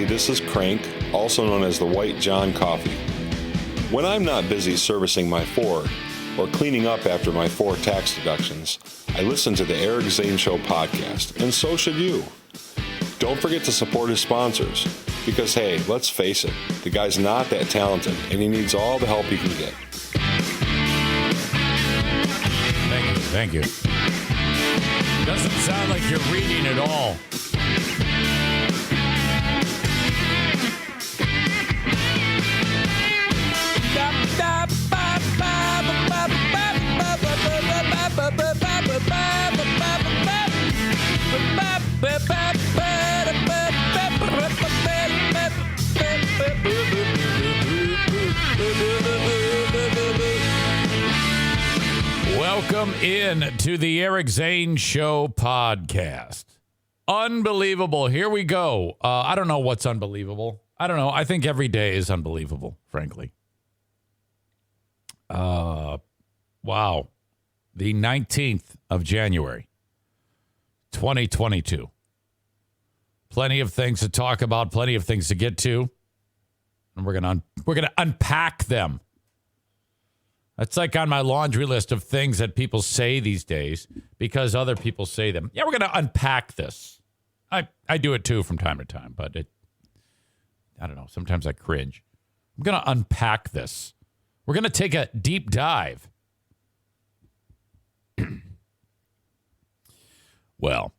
everybody. This is Crank, also known as the White John Coffee. When I'm not busy servicing my Ford or cleaning up after my 4 tax deductions, I listen to the Eric Zane Show podcast, and so should you. Don't forget to support his sponsors, because hey, let's face it, the guy's not that talented, and he needs all the help he can get. Thank you. Doesn't sound like you're reading at all. Welcome in to the Eric Zane Show podcast. Unbelievable. Here we go. I don't know what's unbelievable. I don't know. I think every day is unbelievable, frankly. Wow. The 19th of January, 2022. Plenty of things to talk about, plenty of things to get to. And we're going to unpack them. That's like on my laundry list of things that people say these days because other people say them. Yeah, we're going to unpack this. I do it too from time to time, but I don't know. Sometimes I cringe. I'm going to unpack this. We're going to take a deep dive. Well,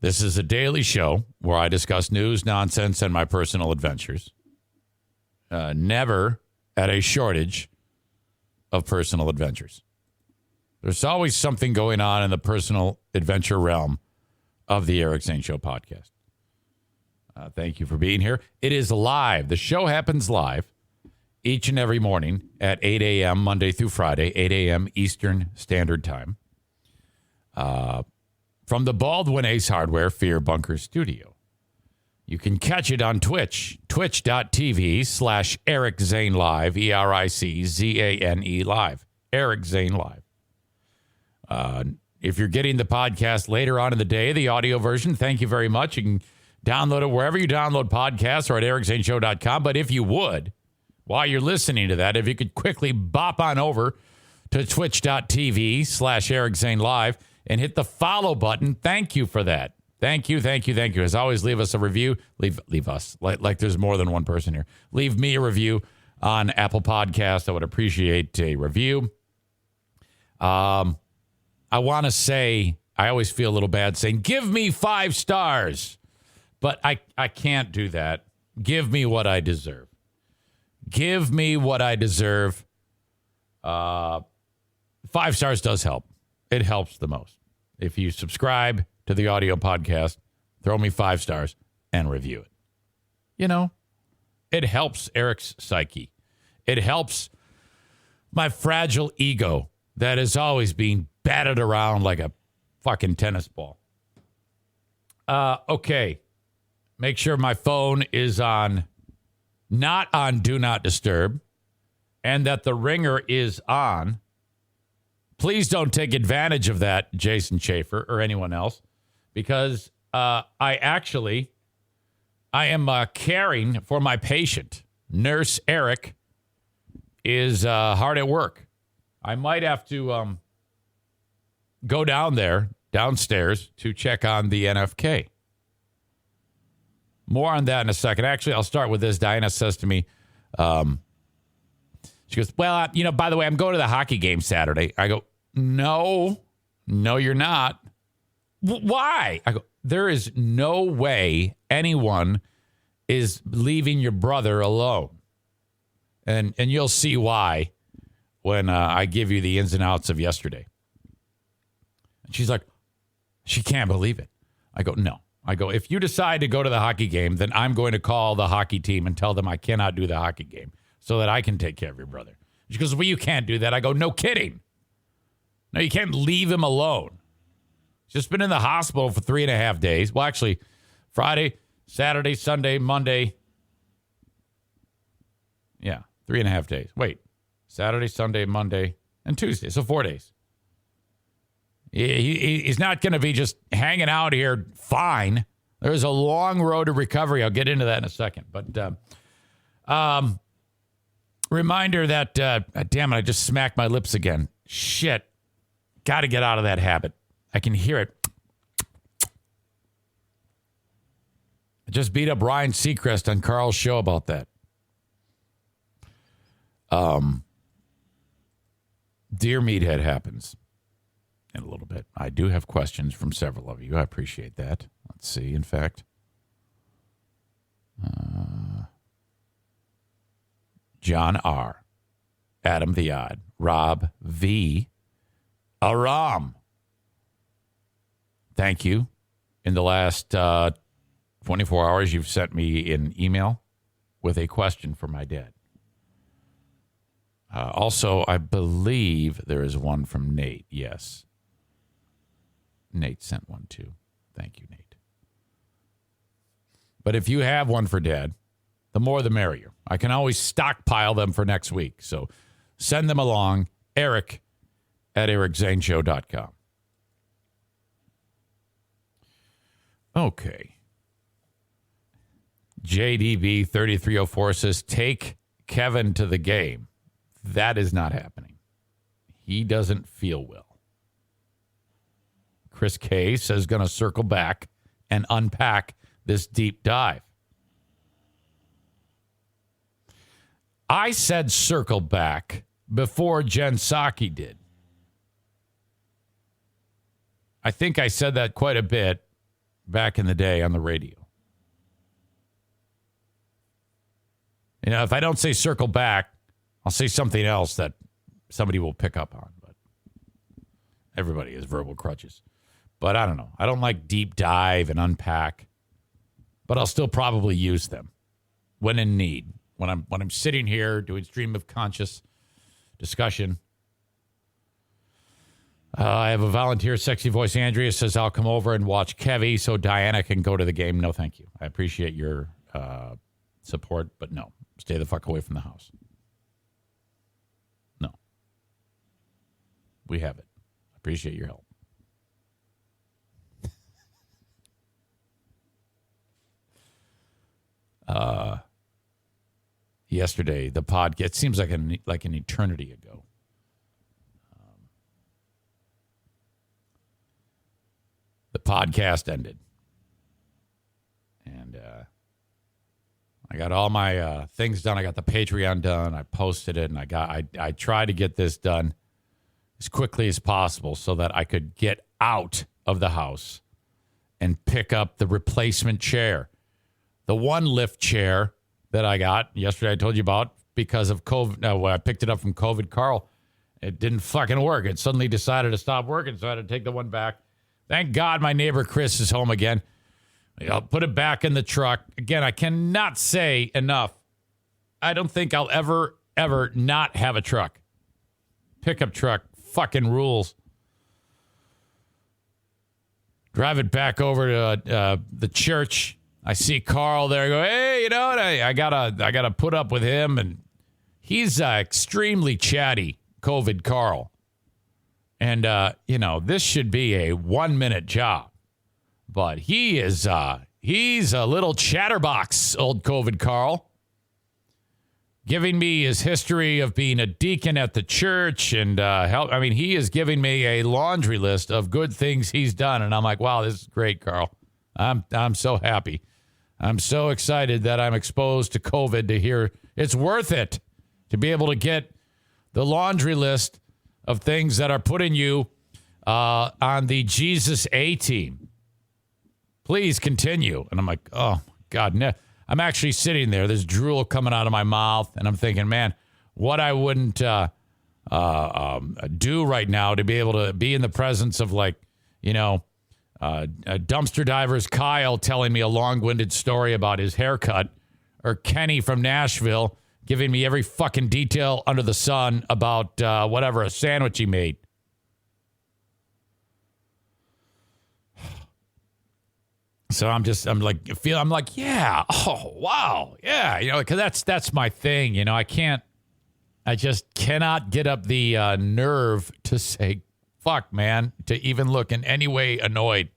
this is a daily show where I discuss news, nonsense, and my personal adventures. Never at a shortage of personal adventures. There's always something going on in the personal adventure realm of the Eric Zane Show podcast. Thank you for being here. It is live. The show happens live each and every morning at 8 a.m. Monday through Friday, 8 a.m. Eastern Standard Time. From the Baldwin Ace Hardware Fear Bunker Studio. You can catch it on Twitch, twitch.tv/Eric Zane Live, ERICZANE Live, Eric Zane Live. If you're getting the podcast later on in the day, the audio version, thank you very much. You can download it wherever you download podcasts or at ericzaneshow.com. But if you would, while you're listening to that, if you could quickly bop on over to twitch.tv/Eric Zane Live and hit the follow button. Thank you for that. Thank you. As always, leave us a review. Leave us, like there's more than one person here. Leave me a review on Apple Podcasts. I would appreciate a review. I want to say, I always feel a little bad saying, give me 5 stars. But I can't do that. Give me what I deserve. Give me what I deserve. 5 stars does help. It helps the most. If you subscribe to the audio podcast, throw me 5 stars and review it. You know, it helps Eric's psyche. It helps my fragile ego that is always being batted around like a fucking tennis ball. Okay. Make sure my phone is not on Do Not Disturb, and that the ringer is on. Please don't take advantage of that, Jason Schaefer or anyone else, because I am caring for my patient. Nurse Eric is hard at work. I might have to go downstairs to check on the NFK. More on that in a second. Actually, I'll start with this. Diana says to me, she goes, well, by the way, I'm going to the hockey game Saturday. I go, no, you're not. Why? I go, there is no way anyone is leaving your brother alone. And you'll see why when I give you the ins and outs of yesterday. And she's like, she can't believe it. I go, no. I go, if you decide to go to the hockey game, then I'm going to call the hockey team and tell them I cannot do the hockey game so that I can take care of your brother. She goes, well, you can't do that. I go, no kidding. No, you can't leave him alone. He's just been in the hospital for 3.5 days. Well, actually, Friday, Saturday, Sunday, Monday. Yeah, 3.5 days. Wait, Saturday, Sunday, Monday, and Tuesday. So 4 days. He's not going to be just hanging out here fine. There's a long road to recovery. I'll get into that in a second. But reminder that, damn it, I just smacked my lips again. Shit. Got to get out of that habit. I can hear it. I just beat up Ryan Seacrest on Carl's show about that. Dear Meathead happens in a little bit. I do have questions from several of you. I appreciate that. Let's see, in fact. John R. Adam the Odd. Rob V. Aram. Thank you. In the last 24 hours, you've sent me an email with a question for my dad. Also, I believe there is one from Nate. Yes. Nate sent one too. Thank you, Nate. But if you have one for Dad, the more the merrier. I can always stockpile them for next week. So send them along. Eric at ericzaneshow.com. Okay. JDB 3304 says, take Kevin to the game. That is not happening. He doesn't feel well. Chris K says, going to circle back and unpack this deep dive. I said circle back before Jen Psaki did. I think I said that quite a bit back in the day on the radio. You know, if I don't say circle back, I'll say something else that somebody will pick up on. But everybody has verbal crutches. But I don't know. I don't like deep dive and unpack. But I'll still probably use them when in need. When I'm sitting here doing stream of conscious discussion. I have a volunteer, sexy voice. Andrea says, I'll come over and watch Kevy so Diana can go to the game. No, thank you. I appreciate your support, but no. Stay the fuck away from the house. No. We have it. Appreciate your help. Yesterday, the podcast, it seems like an eternity ago. The podcast ended. And I got all my things done. I got the Patreon done. I posted it, and I tried to get this done as quickly as possible so that I could get out of the house and pick up the replacement chair. The one lift chair that I got yesterday, I told you about because of COVID. No, when I picked it up from COVID Carl, it didn't fucking work. It suddenly decided to stop working, so I had to take the one back. Thank God my neighbor Chris is home again. I'll put it back in the truck. Again, I cannot say enough. I don't think I'll ever not have a truck. Pickup truck fucking rules. Drive it back over to the church. I see Carl there. I go, hey, you know what? I gotta put up with him, and he's extremely chatty, COVID Carl. And this should be a 1-minute job, but he's a little chatterbox, old COVID Carl, giving me his history of being a deacon at the church and help. I mean, he is giving me a laundry list of good things he's done, and I'm like, wow, this is great, Carl. I'm so happy. I'm so excited that I'm exposed to COVID to hear it's worth it to be able to get the laundry list of things that are putting you on the Jesus A team. Please continue. And I'm like, oh, God. No. I'm actually sitting there. There's drool coming out of my mouth. And I'm thinking, man, what I wouldn't do right now to be able to be in the presence of dumpster divers Kyle telling me a long-winded story about his haircut, or Kenny from Nashville giving me every fucking detail under the sun about a sandwich he made. So I'm like, yeah, oh wow, yeah, because that's my thing. I just cannot get up the nerve to say, fuck, man, to even look in any way annoyed.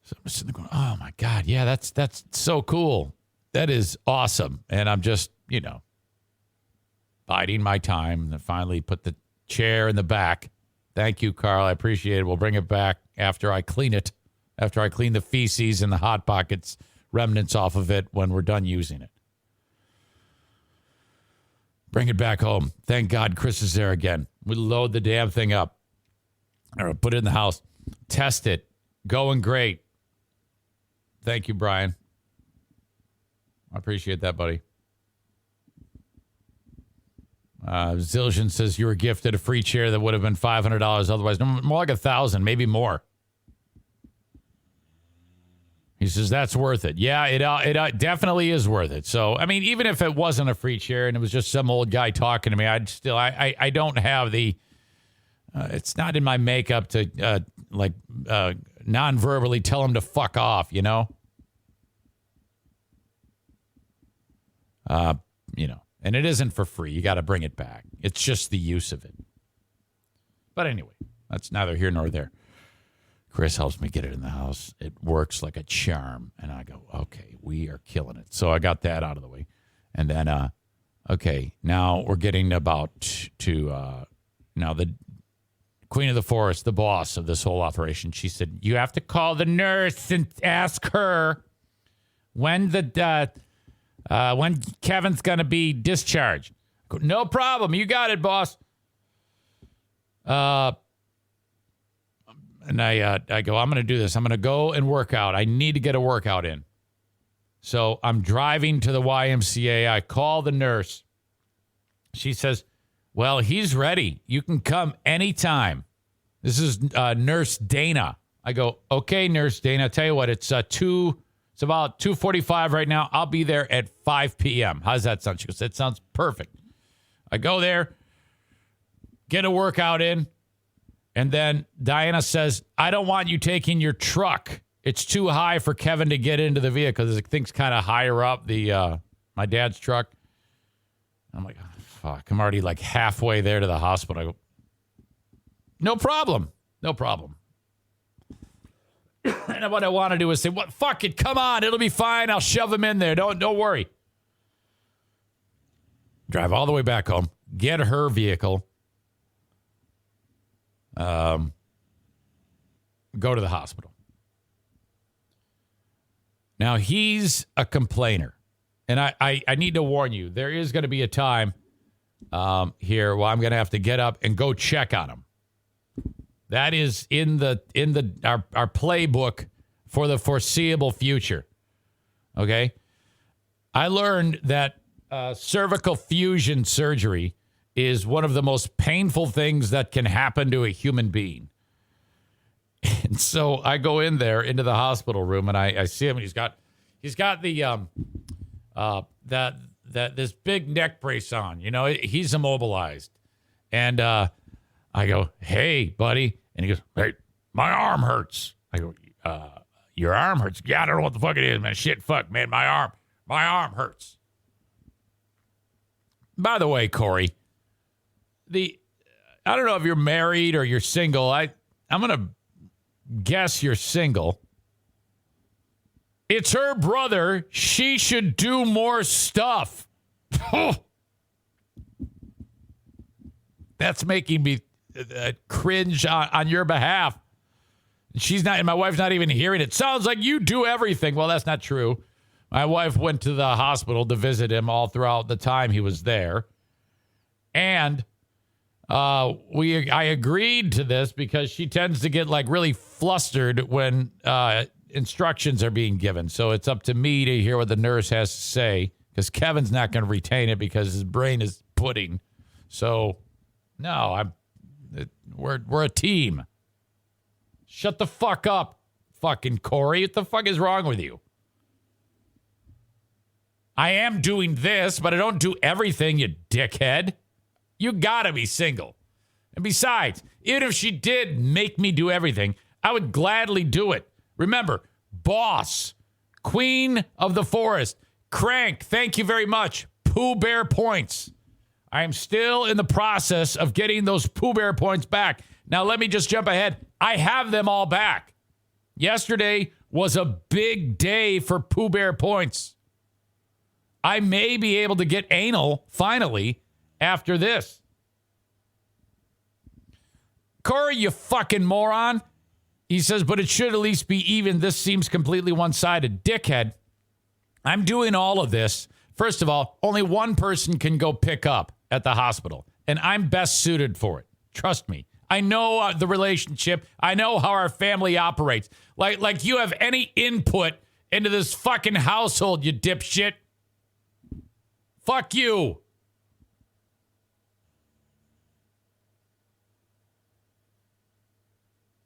So I'm sitting there going, oh, my God, yeah, that's so cool. That is awesome. And I'm just, biding my time. And finally put the chair in the back. Thank you, Carl. I appreciate it. We'll bring it back after I clean it, after I clean the feces and the Hot Pockets remnants off of it when we're done using it. Bring it back home. Thank God Chris is there again. We load the damn thing up. Or put it in the house. Test it. Going great. Thank you, Brian. I appreciate that, buddy. Zildjian says you were gifted a free chair that would have been $500 otherwise. No, more like $1,000, maybe more. He says that's worth it. Yeah, it definitely is worth it. So, I mean, even if it wasn't a free chair and it was just some old guy talking to me, I'd still, I don't have the, it's not in my makeup to, non-verbally tell him to fuck off, And it isn't for free. You got to bring it back. It's just the use of it. But anyway, that's neither here nor there. Chris helps me get it in the house. It works like a charm. And I go, okay, we are killing it. So I got that out of the way. And then, okay, now we're getting about to now the Queen of the Forest, the boss of this whole operation. She said, you have to call the nurse and ask her when when Kevin's going to be discharged. I go, no problem. You got it, boss. And I go, I'm going to do this. I'm going to go and work out. I need to get a workout in. So I'm driving to the YMCA. I call the nurse. She says, well, he's ready. You can come anytime. This is Nurse Dana. I go, okay, Nurse Dana. Tell you what, it's about 2:45 right now. I'll be there at 5 p.m. How's that sound? She goes, that sounds perfect. I go there, get a workout in, and then Diana says, I don't want you taking your truck. It's too high for Kevin to get into the vehicle. The thing's kind of higher up, my dad's truck. I'm like, oh, fuck. I'm already like halfway there to the hospital. I go, no problem. No problem. And what I want to do is say, what? Fuck it. Come on. It'll be fine. I'll shove him in there. Don't worry. Drive all the way back home. Get her vehicle. Go to the hospital. Now, he's a complainer. And I need to warn you, there is going to be a time here where I'm going to have to get up and go check on him. That is in our playbook for the foreseeable future. Okay? I learned that cervical fusion surgery is one of the most painful things that can happen to a human being. And so I go in there into the hospital room and I see him and he's got the this big neck brace on, he's immobilized. And I go, hey, buddy. And he goes, hey, my arm hurts. I go, your arm hurts? Yeah, I don't know what the fuck it is, man. Shit, fuck, man, my arm hurts. By the way, Corey, I don't know if you're married or you're single. I'm going to guess you're single. It's her brother. She should do more stuff. That's making me cringe on your behalf. My wife's not even hearing it. Sounds like you do everything. Well, that's not true. My wife went to the hospital to visit him all throughout the time he was there. And I agreed to this because she tends to get like really flustered when instructions are being given. So it's up to me to hear what the nurse has to say because Kevin's not going to retain it because his brain is pudding. So no, we're a team. Shut the fuck up, fucking Corey. What the fuck is wrong with you? I am doing this, but I don't do everything, you dickhead. You gotta be single. And besides, even if she did make me do everything, I would gladly do it. Remember, boss, Queen of the Forest, Crank, thank you very much. Pooh Bear points. I am still in the process of getting those Pooh Bear points back. Now, let me just jump ahead. I have them all back. Yesterday, was a big day for Pooh Bear points. I may be able to get anal finally after this. Corey, you fucking moron. He says, but it should at least be even. This seems completely one-sided. Dickhead. I'm doing all of this. First of all, only one person can go pick up at the hospital, and I'm best suited for it. Trust me. I know the relationship. I know how our family operates. Like you have any input into this fucking household, you dipshit. Fuck you.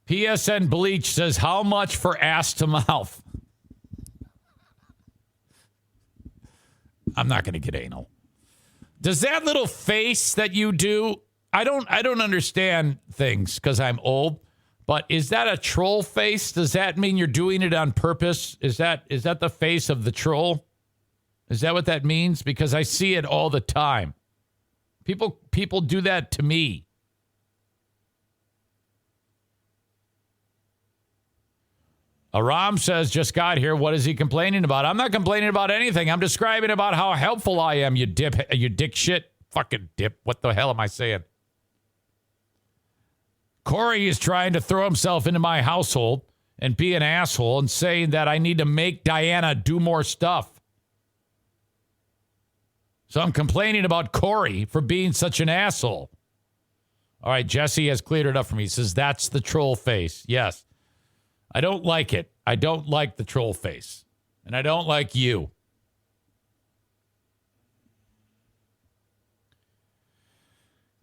PSN Bleach says, how much for ass to mouth? I'm not going to get anal. Does that little face that you do, I don't understand things because I'm old, but is that a troll face? Does that mean you're doing it on purpose? Is that the face of the troll? Is that what that means? Because I see it all the time. People do that to me. Aram says, just got here. What is he complaining about? I'm not complaining about anything. I'm describing about how helpful I am, you dick shit. Fucking dip. What the hell am I saying? Corey is trying to throw himself into my household and be an asshole and saying that I need to make Diana do more stuff. So I'm complaining about Corey for being such an asshole. All right, Jesse has cleared it up for me. He says, that's the troll face. Yes. I don't like it. I don't like the troll face. And I don't like you.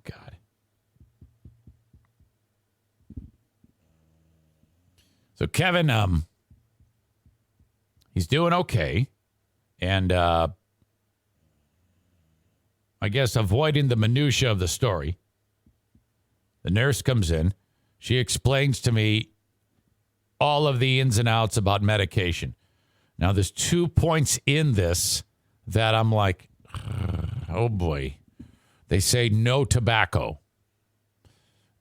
God. So Kevin, he's doing okay. And I guess avoiding the minutia of the story. The nurse comes in. She explains to me all of the ins and outs about medication. Now, there's 2 points in this that I'm like, oh boy. They say no tobacco.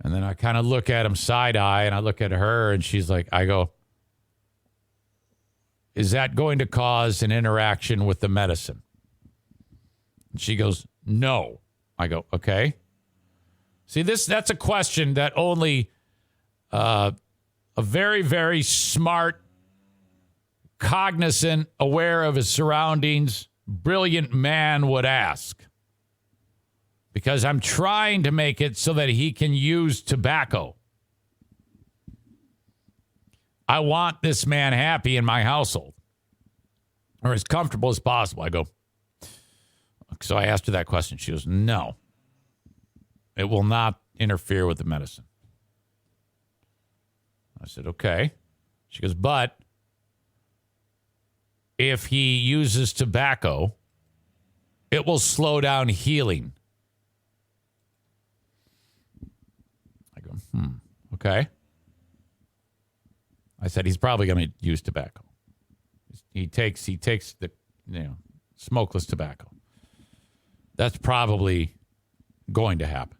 And then I kind of look at him side eye and I look at her and she's like, I go, is that going to cause an interaction with the medicine? And she goes, no. I go, okay. See, that's a question that only a very, very smart, cognizant, aware of his surroundings, brilliant man would ask. Because I'm trying to make it so that he can use tobacco. I want this man happy in my household. Or as comfortable as possible. I go, so I asked her that question. She goes, no. It will not interfere with the medicine. I said, okay. She goes, but if he uses tobacco, it will slow down healing. I go, okay. I said, he's probably going to use tobacco. He takes the, smokeless tobacco. That's probably going to happen.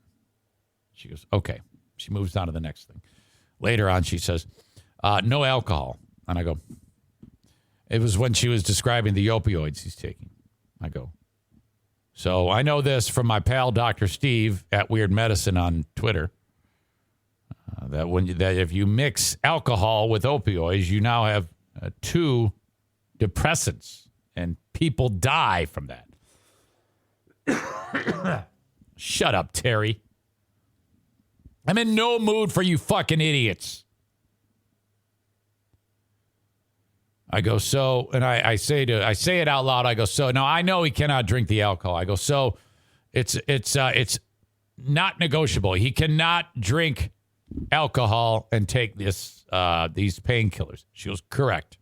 She goes, okay. She moves on to the next thing. Later on, she says, no alcohol. And I go, it was when she was describing the opioids he's taking. I go, so I know this from my pal, Dr. Steve at Weird Medicine on Twitter, that if you mix alcohol with opioids, you now have 2 depressants, and people die from that. Shut up, Terry. I'm in no mood for you fucking idiots. I go, so, and I say it out loud. I go, so now I know he cannot drink the alcohol. I go, so it's not negotiable. He cannot drink alcohol and take these painkillers. She goes, correct.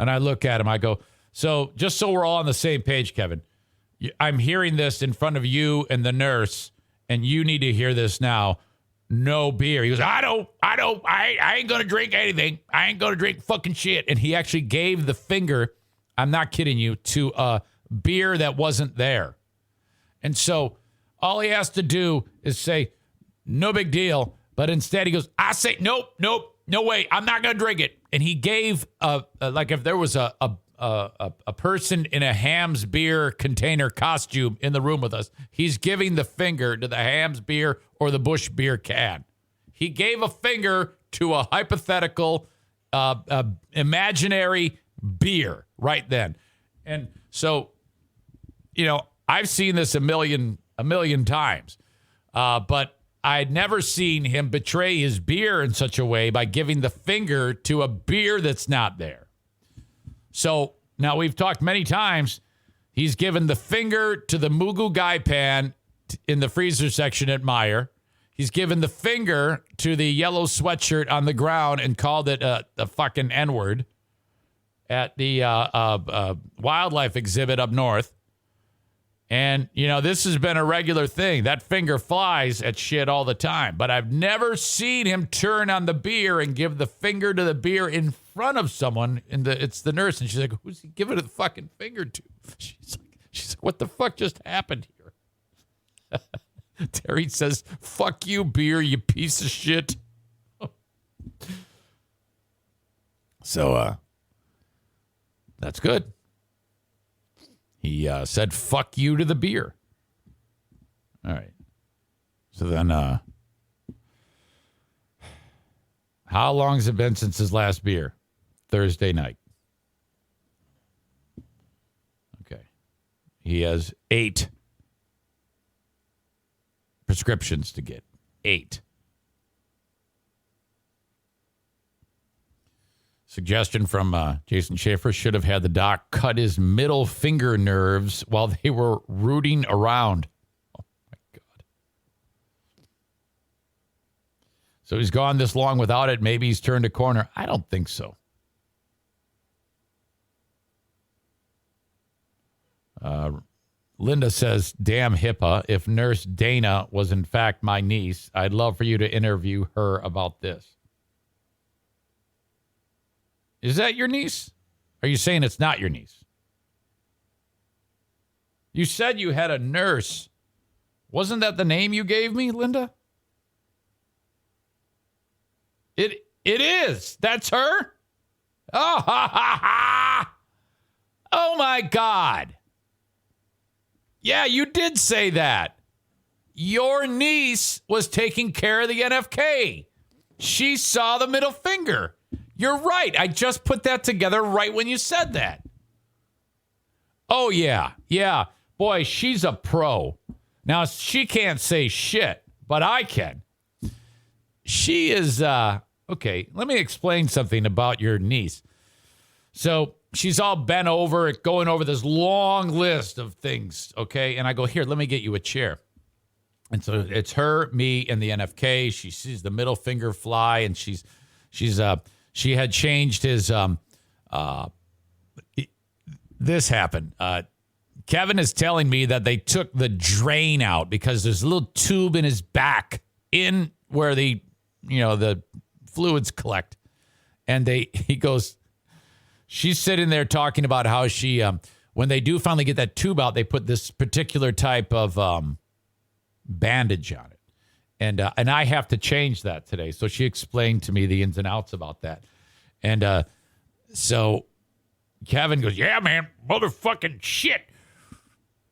And I look at him. I go, so just so we're all on the same page, Kevin, I'm hearing this in front of you and the nurse, and you need to hear this now. No beer. He goes, I ain't going to drink anything. I ain't going to drink fucking shit. And he actually gave the finger, I'm not kidding you, to a beer that wasn't there. And so all he has to do is say, no big deal. But instead he goes, I say, nope. no way, I'm not going to drink it. And he gave, like if there was a person in a Hamm's beer container costume in the room with us, he's giving the finger to the Hamm's beer or the Busch beer can. He gave a finger to a hypothetical, imaginary beer right then. And so, I've seen this a million times, but I'd never seen him betray his beer in such a way by giving the finger to a beer that's not there. So now we've talked many times. He's given the finger to the Mugu Gai Pan in the freezer section at Meijer. He's given the finger to the yellow sweatshirt on the ground and called it the fucking N-word at the wildlife exhibit up north. And, this has been a regular thing. That finger flies at shit all the time. But I've never seen him turn on the beer and give the finger to the beer in front of someone. It's the nurse. And she's like, who's he giving the fucking finger to? She's like, what the fuck just happened here? Terry says, fuck you, beer, you piece of shit. So, that's good. He said, fuck you to the beer. All right. So then, how long has it been since his last beer? Thursday night. Okay. He has 8 prescriptions to get. 8. Suggestion from Jason Schaefer: should have had the doc cut his middle finger nerves while they were rooting around. Oh, my God. So he's gone this long without it. Maybe he's turned a corner. I don't think so. Linda says, damn HIPAA. If Nurse Dana was in fact my niece, I'd love for you to interview her about this. Is that your niece? Are you saying it's not your niece? You said you had a nurse. Wasn't that the name you gave me, Linda? It is. That's her? Oh, ha, ha, ha. Oh, my God. Yeah, you did say that. Your niece was taking care of the NFK. She saw the middle finger. You're right. I just put that together right when you said that. Oh, yeah. Yeah. Boy, she's a pro. Now, she can't say shit, but I can. She is, okay, let me explain something about your niece. So she's all bent over, going over this long list of things, okay? And I go, here, let me get you a chair. And so it's her, me, and the NFK. She sees the middle finger fly, and she had changed his, this happened. Kevin is telling me that they took the drain out because there's a little tube in his back in where the fluids collect. And he goes, she's sitting there talking about how she, when they do finally get that tube out, they put this particular type of bandage on it. And I have to change that today. So she explained to me the ins and outs about that. And so Kevin goes, yeah, man, motherfucking shit.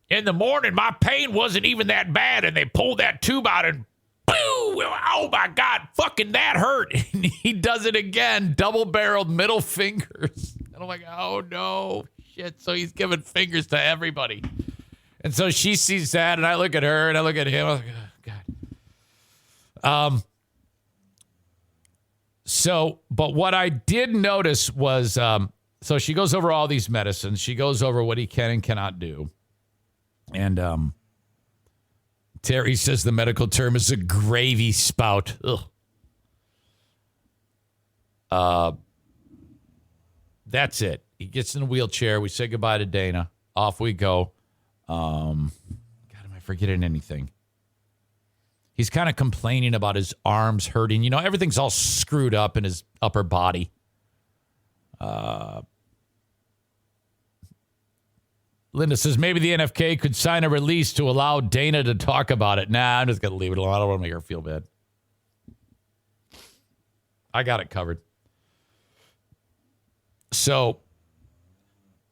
In the morning, my pain wasn't even that bad. And they pulled that tube out and boo! Oh, my God, fucking that hurt. And he does it again, double-barreled middle fingers. And I'm like, oh, no, shit. So he's giving fingers to everybody. And so she sees that, and I look at her, and I look at him. I'm like, oh, God. So, but what I did notice was, so she goes over all these medicines. She goes over what he can and cannot do. And Terry says the medical term is a gravy spout. Ugh. That's it. He gets in a wheelchair. We say goodbye to Dana. Off we go. God, am I forgetting anything? He's kind of complaining about his arms hurting. You know, everything's all screwed up in his upper body. Linda says maybe the NFK could sign a release to allow Dana to talk about it. Nah, I'm just going to leave it alone. I don't want to make her feel bad. I got it covered. So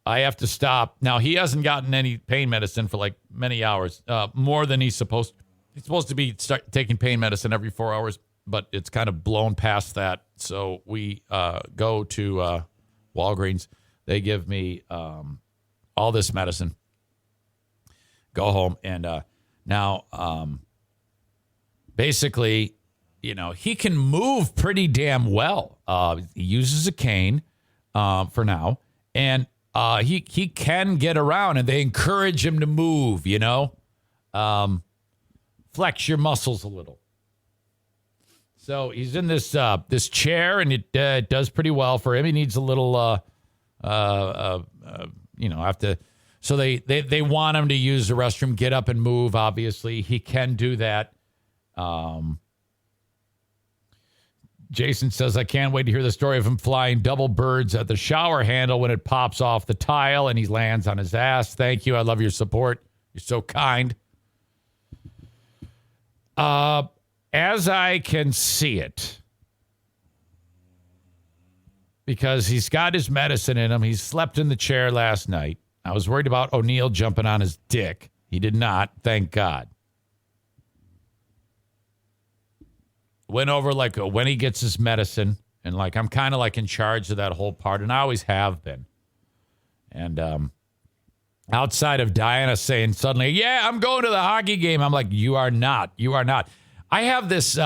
I have to stop. Now, he hasn't gotten any pain medicine for like many hours, more than he's supposed to. He's supposed to be taking pain medicine every 4 hours, but it's kind of blown past that. So we go to Walgreens. They give me all this medicine. Go home. And now, basically, he can move pretty damn well. He uses a cane for now. And he can get around, and they encourage him to move, flex your muscles a little. So he's in this chair, and it does pretty well for him. He needs a little, have to. So they want him to use the restroom, get up and move. Obviously, he can do that. Jason says, I can't wait to hear the story of him flying double birds at the shower handle when it pops off the tile and he lands on his ass. Thank you. I love your support. You're so kind. As I can see it, because he's got his medicine in him. He slept in the chair last night. I was worried about O'Neill jumping on his dick. He did not, thank God. Went over like when he gets his medicine, and like I'm kind of like in charge of that whole part, and I always have been. And outside of Diana saying suddenly, yeah, I'm going to the hockey game, I'm like, you are not. I have this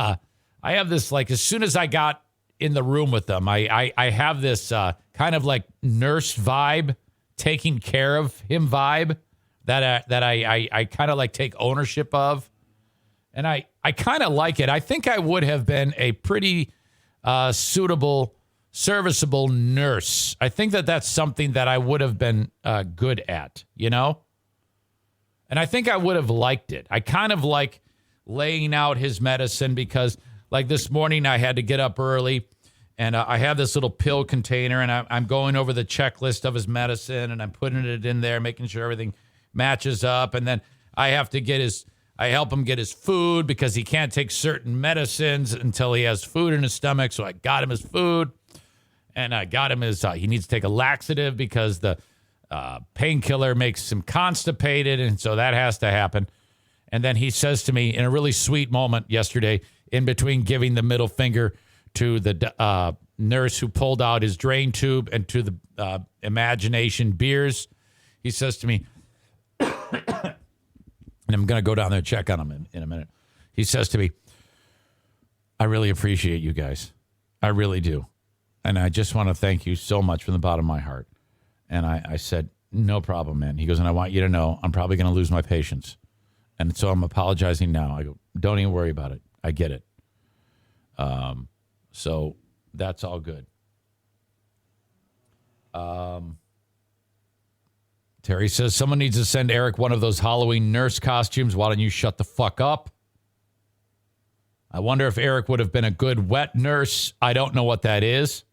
like as soon as I got in the room with them, I have this kind of like nurse vibe, taking care of him vibe that I kind of like take ownership of. And I kind of like it. I think I would have been a pretty suitable, serviceable nurse. I think that's something that I would have been good at, And I think I would have liked it. I kind of like laying out his medicine because, like this morning, I had to get up early, and I have this little pill container, and I'm going over the checklist of his medicine, and I'm putting it in there, making sure everything matches up, and then I help him get his food because he can't take certain medicines until he has food in his stomach. So I got him his food, and I got him his, he needs to take a laxative because the painkiller makes him constipated. And so that has to happen. And then he says to me in a really sweet moment yesterday, in between giving the middle finger to the nurse who pulled out his drain tube and to the Imagination beers, he says to me, and I'm going to go down there and check on him in a minute. He says to me, I really appreciate you guys. I really do. And I just want to thank you so much from the bottom of my heart. And I said, no problem, man. He goes, and I want you to know I'm probably going to lose my patience. And so I'm apologizing now. I go, don't even worry about it. I get it. So that's all good. Terry says, someone needs to send Eric one of those Halloween nurse costumes. Why don't you shut the fuck up? I wonder if Eric would have been a good wet nurse. I don't know what that is.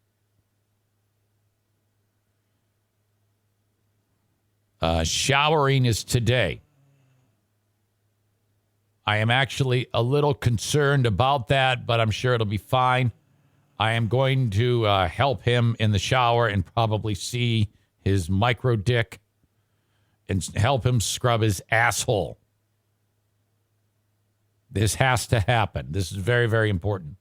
Showering is today. I am actually a little concerned about that, but I'm sure it'll be fine. I am going to help him in the shower and probably see his micro dick and help him scrub his asshole. This has to happen. This is very, very important.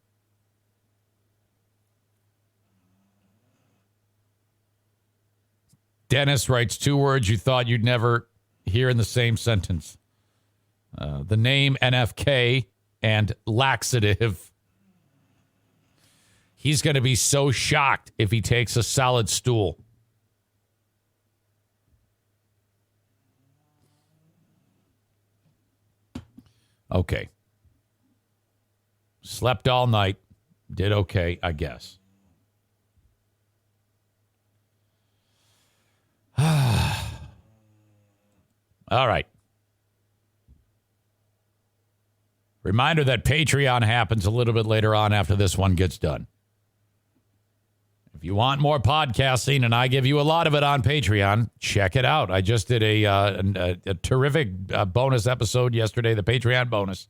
Dennis writes 2 words you thought you'd never hear in the same sentence. The name NFK and laxative. He's going to be so shocked if he takes a solid stool. Okay. Slept all night. Did okay, I guess. All right. Reminder that Patreon happens a little bit later on after this one gets done. If you want more podcasting, and I give you a lot of it on Patreon, check it out. I just did a terrific bonus episode yesterday, the Patreon bonus.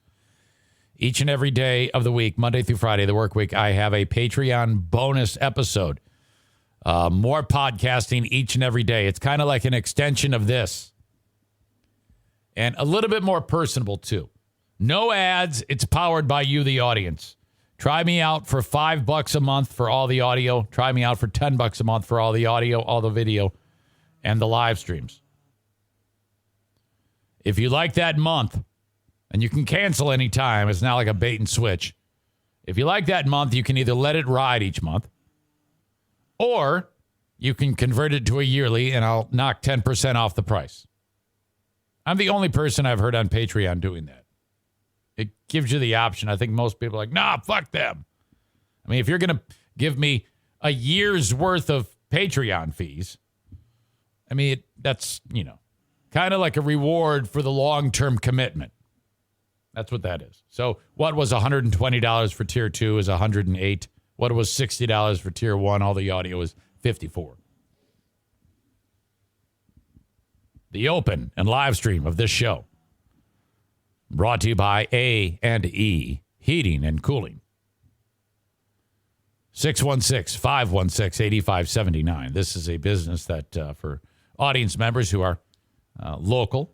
Each and every day of the week, Monday through Friday, the work week, I have a Patreon bonus episode. More podcasting each and every day. It's kind of like an extension of this. And a little bit more personable, too. No ads. It's powered by you, the audience. Try me out for $5 a month for all the audio. Try me out for $10 a month for all the audio, all the video, and the live streams. If you like that month, and you can cancel anytime, it's not like a bait and switch. If you like that month, you can either let it ride each month, or you can convert it to a yearly, and I'll knock 10% off the price. I'm the only person I've heard on Patreon doing that. It gives you the option. I think most people are like, nah, fuck them. I mean, if you're going to give me a year's worth of Patreon fees, I mean, that's, kind of like a reward for the long-term commitment. That's what that is. So what was $120 for Tier 2 is $108. What was $60 for Tier 1, all the audio is $54. The open and live stream of this show brought to you by A&E Heating and Cooling. 616-516-8579. This is a business that for audience members who are local.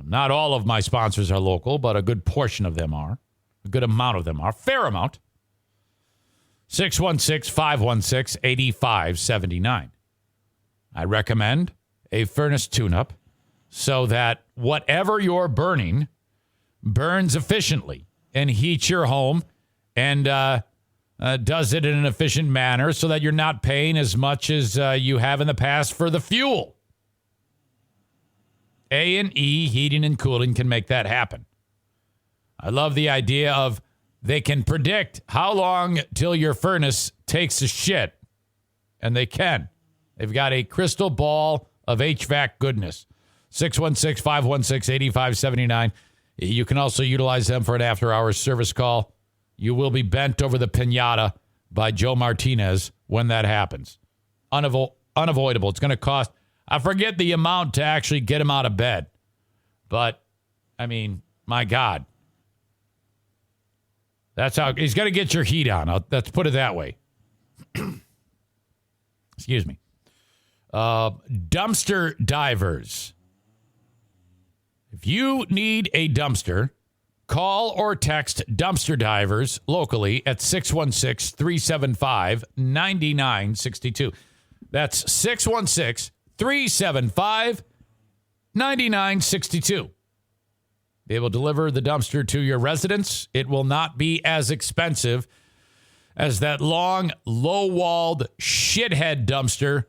Not all of my sponsors are local, but a good portion of them are. A good amount of them are. Fair amount. 616-516-8579. I recommend a furnace tune-up so that whatever you're burning burns efficiently and heats your home and does it in an efficient manner so that you're not paying as much as you have in the past for the fuel. A&E Heating and Cooling can make that happen. I love the idea of they can predict how long till your furnace takes a shit, and they can. They've got a crystal ball of HVAC goodness. 616-516-8579. You can also utilize them for an after-hours service call. You will be bent over the pinata by Joe Martinez when that happens. Unavoidable. It's going to cost, I forget the amount to actually get him out of bed. But, I mean, my God. That's how, he's going to get your heat on. Let's put it that way. Excuse me. Dumpster divers. If you need a dumpster, call or text Dumpster Divers locally at 616-375-9962. That's 616-375-9962. They will deliver the dumpster to your residence. It will not be as expensive as that long, low-walled shithead dumpster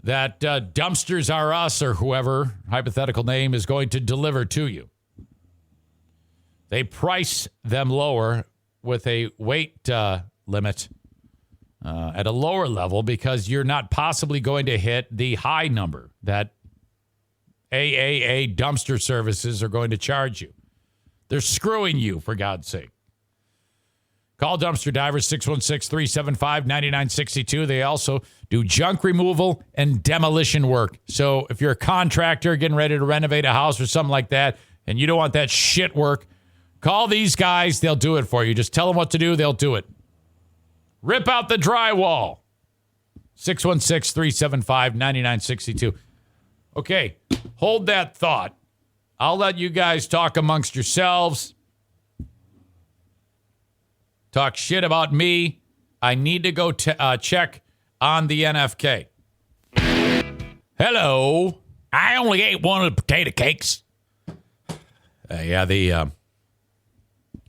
that Dumpsters Are Us or whoever, hypothetical name, is going to deliver to you. They price them lower with a weight limit at a lower level because you're not possibly going to hit the high number that AAA dumpster services are going to charge you. They're screwing you, for God's sake. Call Dumpster Divers, 616-375-9962. They also do junk removal and demolition work. So if you're a contractor getting ready to renovate a house or something like that, and you don't want that shit work, call these guys. They'll do it for you. Just tell them what to do. They'll do it. Rip out the drywall. 616-375-9962. Okay, hold that thought. I'll let you guys talk amongst yourselves. Talk shit about me. I need to go check on the NFK. Hello. I only ate one of the potato cakes. The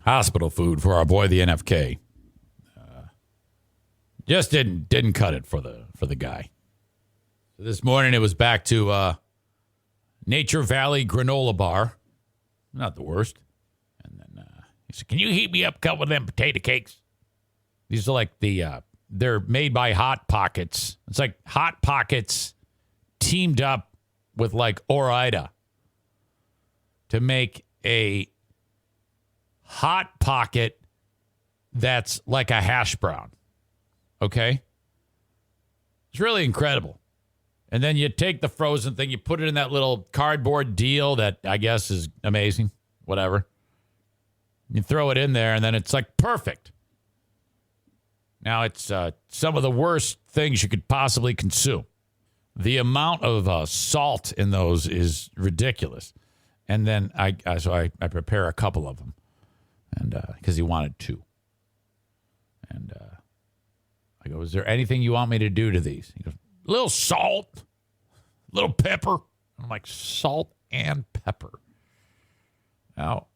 hospital food for our boy, the NFK. Just didn't cut it for the guy. So this morning it was back to Nature Valley granola bar. Not the worst. And then he said, "Can you heat me up a couple of them potato cakes?" These are like they're made by Hot Pockets. It's like Hot Pockets teamed up with like Ore-Ida to make a Hot Pocket that's like a hash brown. Okay? It's really incredible. And then you take the frozen thing, you put it in that little cardboard deal that I guess is amazing. Whatever. You throw it in there, and then it's like perfect. Now, it's some of the worst things you could possibly consume. The amount of salt in those is ridiculous. And then I prepare a couple of them, and because he wanted two. And I go, is there anything you want me to do to these? He goes, a little salt, a little pepper. I'm like, salt and pepper. Now,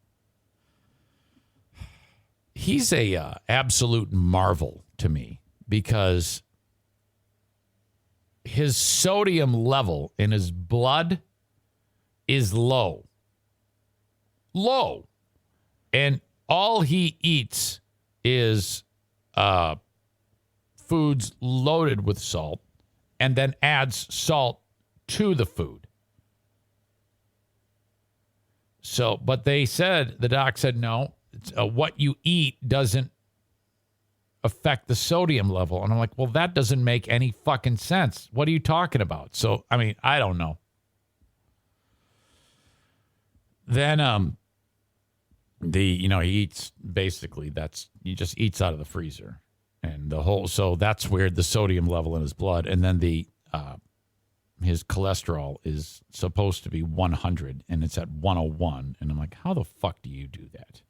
he's a absolute marvel to me because his sodium level in his blood is low. Low. And all he eats is foods loaded with salt and then adds salt to the food. So, but the doc said, no, what you eat doesn't affect the sodium level. And I'm like, well, that doesn't make any fucking sense. What are you talking about? So, I mean, I don't know. Then, he eats basically he just eats out of the freezer and so that's weird. The sodium level in his blood. And then his cholesterol is supposed to be 100 and it's at 101. And I'm like, how the fuck do you do that?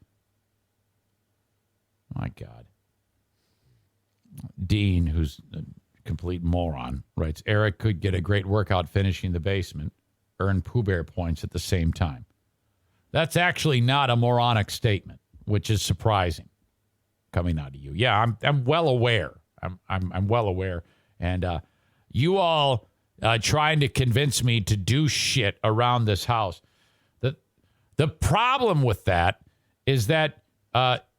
My God. Dean, who's a complete moron, writes, Eric could get a great workout finishing the basement, earn Pooh Bear points at the same time. That's actually not a moronic statement, which is surprising coming out of you. Yeah, I'm well aware. I'm well aware. And you all trying to convince me to do shit around this house. The problem with that is that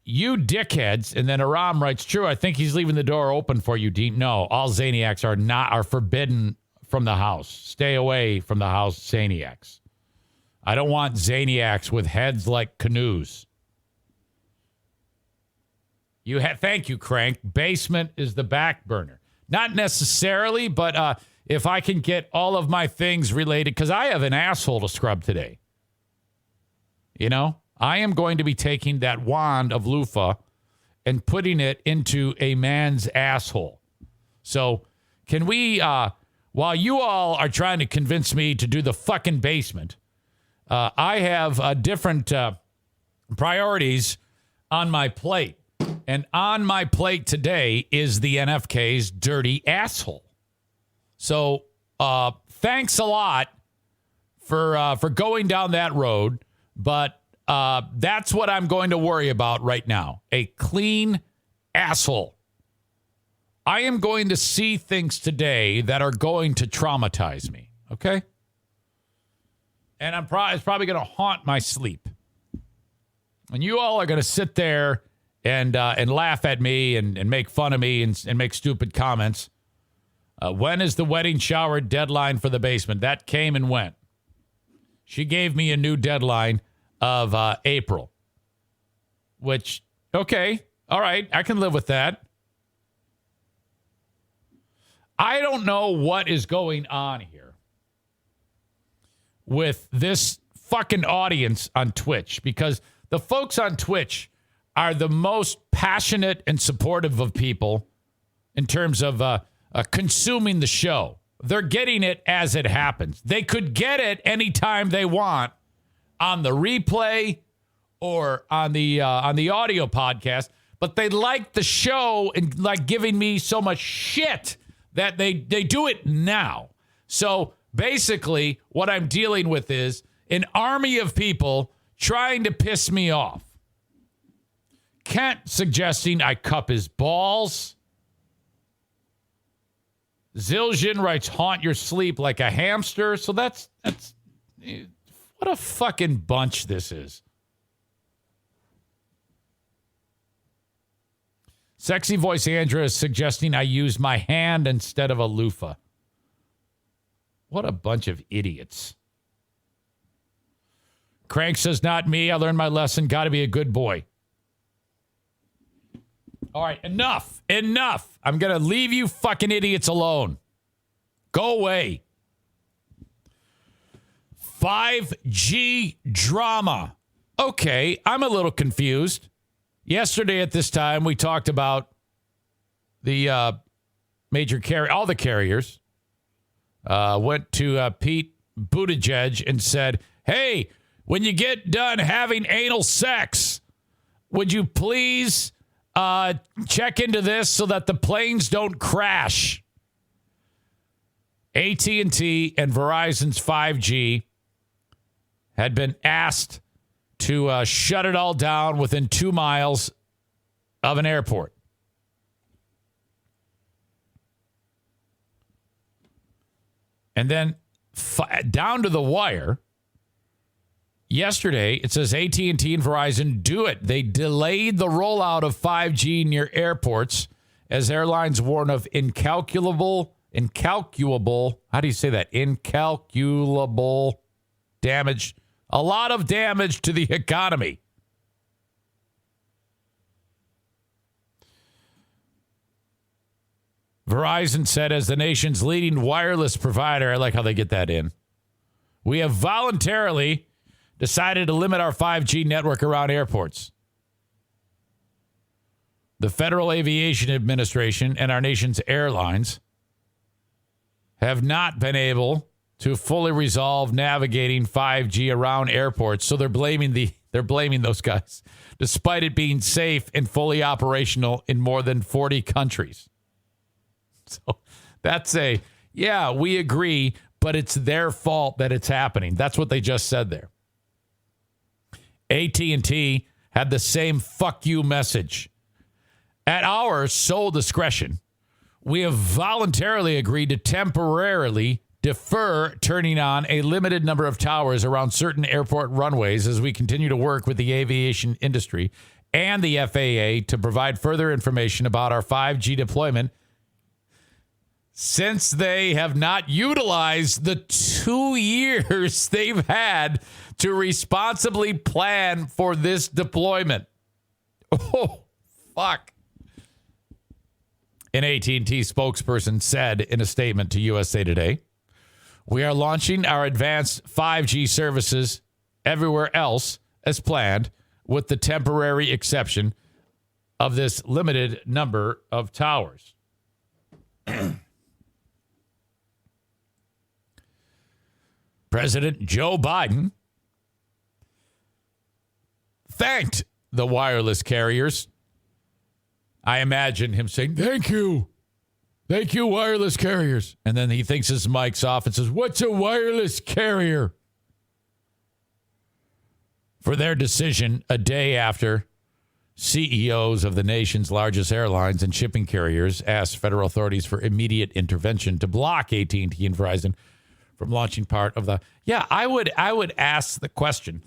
you dickheads, and then Aram writes, true, I think he's leaving the door open for you, Dean. No, all Zaniacs are forbidden from the house. Stay away from the house, Zaniacs. I don't want Zaniacs with heads like canoes. Thank you, Crank. Basement is the back burner. Not necessarily, but if I can get all of my things related, because I have an asshole to scrub today. You know, I am going to be taking that wand of loofah and putting it into a man's asshole. So can we, while you all are trying to convince me to do the fucking basement, I have different priorities on my plate. And on my plate today is the NFK's dirty asshole. So thanks a lot for going down that road. But that's what I'm going to worry about right now. A clean asshole. I am going to see things today that are going to traumatize me. Okay? And it's probably going to haunt my sleep. And you all are going to sit there and laugh at me and make fun of me and make stupid comments. When is the wedding shower deadline for the basement? That came and went. She gave me a new deadline of April. Which, okay, all right, I can live with that. I don't know what is going on here with this fucking audience on Twitch, because the folks on Twitch are the most passionate and supportive of people in terms of consuming the show. They're getting it as it happens. They could get it anytime they want on the replay or on the audio podcast, but they like the show and like giving me so much shit that they do it now. So basically what I'm dealing with is an army of people trying to piss me off. Kent suggesting I cup his balls. Zildjian writes, haunt your sleep like a hamster. So that's what a fucking bunch this is. Sexy Voice Andrea is suggesting I use my hand instead of a loofah. What a bunch of idiots. Crank says, not me. I learned my lesson. Got to be a good boy. All right, enough. I'm going to leave you fucking idiots alone. Go away. 5G drama okay, I'm a little confused. Yesterday at this time, we talked about the major carrier, all the carriers went to Pete Buttigieg and said, hey, when you get done having anal sex, would you please check into this so that the planes don't crash? AT&T and Verizon's 5G had been asked to shut it all down within 2 miles of an airport. And then down to the wire, yesterday, it says AT&T and Verizon do it. They delayed the rollout of 5G near airports as airlines warn of incalculable, how do you say that? Incalculable damage. A lot of damage to the economy. Verizon said, as the nation's leading wireless provider, I like how they get that in, we have voluntarily decided to limit our 5G network around airports. The Federal Aviation Administration and our nation's airlines have not been able to fully resolve navigating 5G around airports, so they're blaming those guys, despite it being safe and fully operational in more than 40 countries. So that's we agree, but it's their fault that it's happening. That's what they just said there. AT&T had the same fuck you message. At our sole discretion, we have voluntarily agreed to temporarily defer turning on a limited number of towers around certain airport runways as we continue to work with the aviation industry and the FAA to provide further information about our 5G deployment, since they have not utilized the 2 years they've had to responsibly plan for this deployment. Oh, fuck. An AT&T spokesperson said in a statement to USA Today, we are launching our advanced 5G services everywhere else as planned, with the temporary exception of this limited number of towers. President Joe Biden thanked the wireless carriers. I imagine him saying, thank you. Thank you, wireless carriers. And then he thinks his mic's off and says, what's a wireless carrier? For their decision a day after CEOs of the nation's largest airlines and shipping carriers asked federal authorities for immediate intervention to block AT&T and Verizon from launching part of the... Yeah, I would ask the question.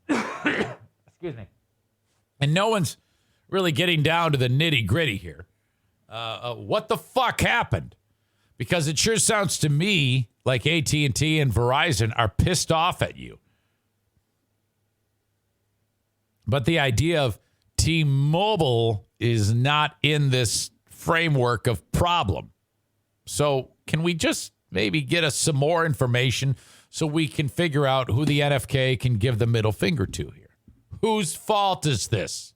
Excuse me. And no one's really getting down to the nitty-gritty here. What the fuck happened? Because it sure sounds to me like AT&T and Verizon are pissed off at you. But the idea of T-Mobile is not in this framework of problem. So can we just maybe get us some more information so we can figure out who the NFK can give the middle finger to here? Whose fault is this?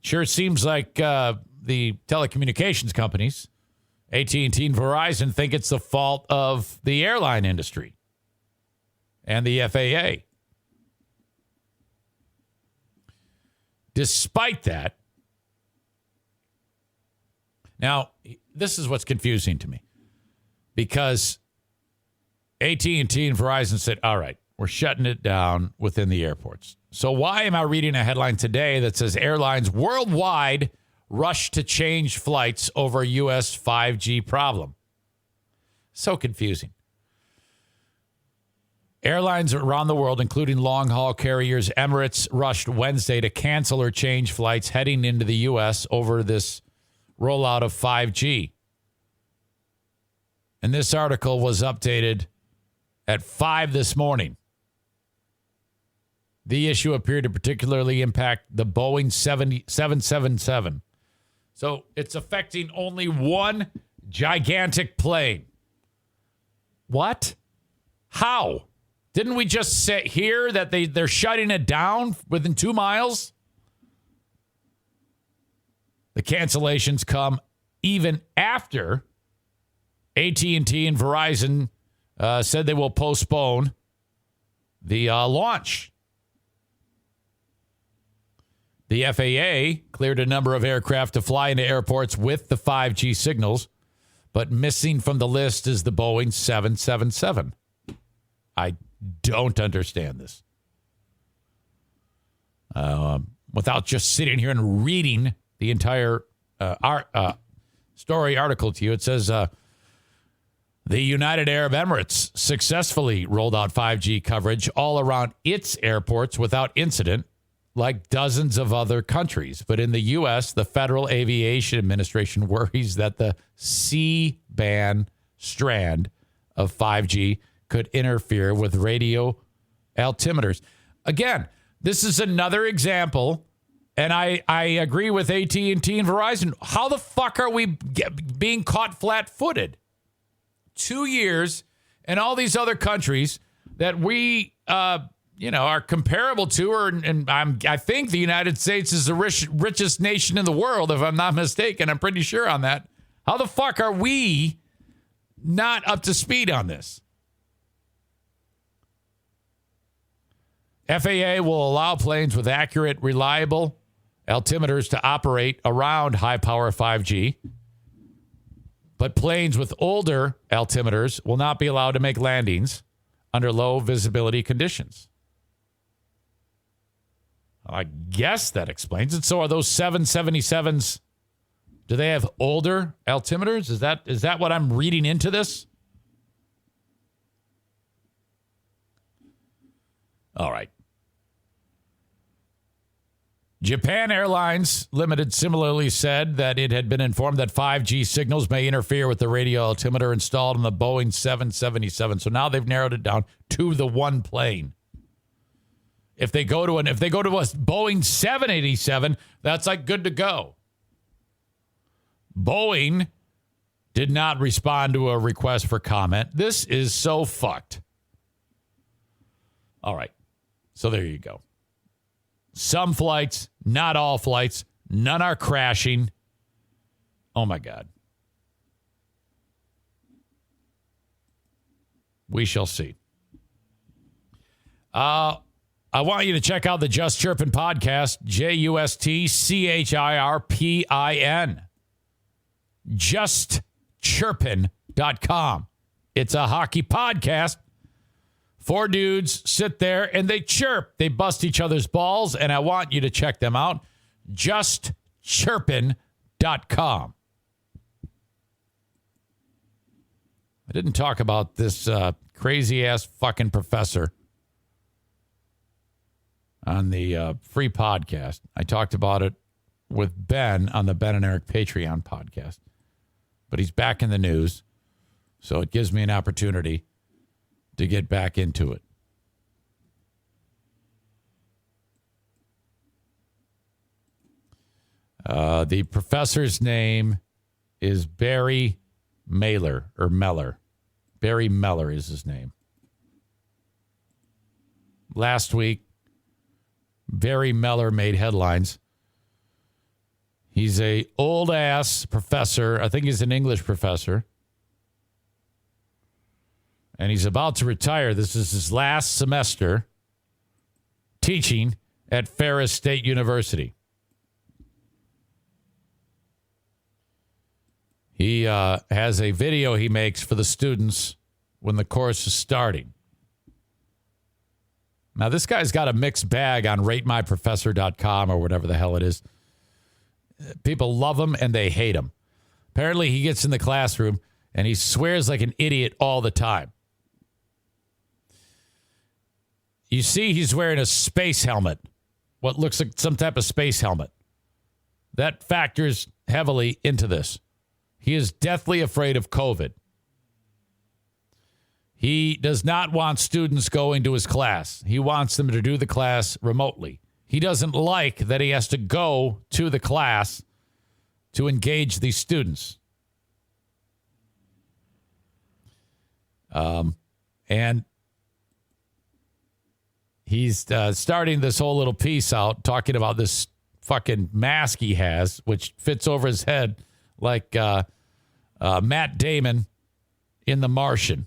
Sure seems like the telecommunications companies, AT&T and Verizon, think it's the fault of the airline industry and the FAA. Despite that, now, this is what's confusing to me, because AT&T and Verizon said, all right, we're shutting it down within the airports. So why am I reading a headline today that says airlines worldwide rush to change flights over U.S. 5G problem? So confusing. Airlines around the world, including long-haul carriers, Emirates rushed Wednesday to cancel or change flights heading into the U.S. over this rollout of 5G. And this article was updated at 5 this morning. The issue appeared to particularly impact the Boeing 777. So it's affecting only one gigantic plane. What? How? Didn't we just hear that they're shutting it down within 2 miles? The cancellations come even after AT&T and Verizon said they will postpone the launch. The FAA cleared a number of aircraft to fly into airports with the 5G signals, but missing from the list is the Boeing 777. I don't understand this. Without just sitting here and reading the entire story article to you, it says the United Arab Emirates successfully rolled out 5G coverage all around its airports without incident, like dozens of other countries. But in the U.S., the Federal Aviation Administration worries that the C-band strand of 5G could interfere with radio altimeters. Again, this is another example, and I agree with AT&T and Verizon. How the fuck are we being caught flat-footed? 2 years, and all these other countries that we are comparable to, I think the United States is the richest nation in the world, if I'm not mistaken. I'm pretty sure on that. How the fuck are we not up to speed on this? FAA will allow planes with accurate, reliable altimeters to operate around high-power 5G, but planes with older altimeters will not be allowed to make landings under low visibility conditions. I guess that explains it. So are those 777s, do they have older altimeters? Is that what I'm reading into this? All right. Japan Airlines Limited similarly said that it had been informed that 5G signals may interfere with the radio altimeter installed in the Boeing 777. So now they've narrowed it down to the one plane. If they go to a Boeing 787, that's like good to go. Boeing did not respond to a request for comment. This is so fucked. All right. So there you go. Some flights, not all flights. None are crashing. Oh, my God. We shall see. I want you to check out the Just Chirpin podcast, JustChirpin. JustChirpin.com. It's a hockey podcast. 4 dudes sit there and they chirp. They bust each other's balls, and I want you to check them out. JustChirpin.com. I didn't talk about this crazy-ass fucking professor on the free podcast. I talked about it with Ben on the Ben and Eric Patreon podcast. But he's back in the news, so it gives me an opportunity to get back into it. The professor's name is Barry Mellor. Barry Mellor is his name. Last week, Barry Mellor made headlines. He's a old-ass professor. I think he's an English professor. And he's about to retire. This is his last semester teaching at Ferris State University. He has a video he makes for the students when the course is starting. Now, this guy's got a mixed bag on ratemyprofessor.com or whatever the hell it is. People love him and they hate him. Apparently, he gets in the classroom and he swears like an idiot all the time. You see, he's wearing a space helmet, what looks like some type of space helmet. That factors heavily into this. He is deathly afraid of COVID. He does not want students going to his class. He wants them to do the class remotely. He doesn't like that he has to go to the class to engage these students. And he's starting this whole little piece out talking about this fucking mask he has, which fits over his head like Matt Damon in The Martian.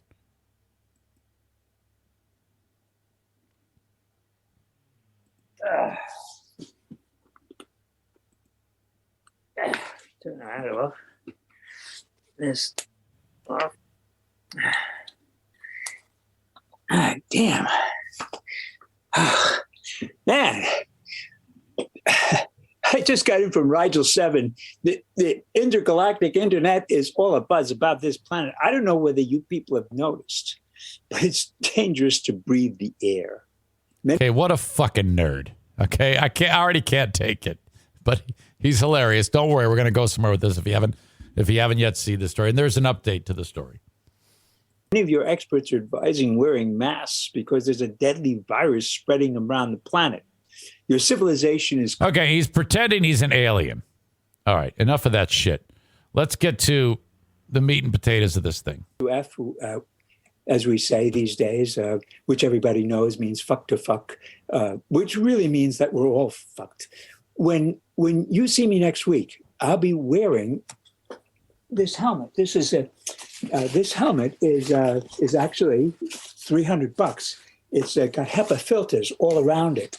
Turn that off. This off. Damn. Man. I just got in from Rigel 7. The intergalactic internet is all a buzz about this planet. I don't know whether you people have noticed, but it's dangerous to breathe the air. Okay, what a fucking nerd. Okay, I already can't take it, but he's hilarious. Don't worry, we're going to go somewhere with this if you haven't yet seen the story. And there's an update to the story. Many of your experts are advising wearing masks because there's a deadly virus spreading around the planet. Your civilization is... Okay, he's pretending he's an alien. All right, enough of that shit. Let's get to the meat and potatoes of this thing. As we say these days, which everybody knows means fuck to fuck, which really means that we're all fucked. When you see me next week, I'll be wearing this helmet. This helmet is actually $300. It's got HEPA filters all around it,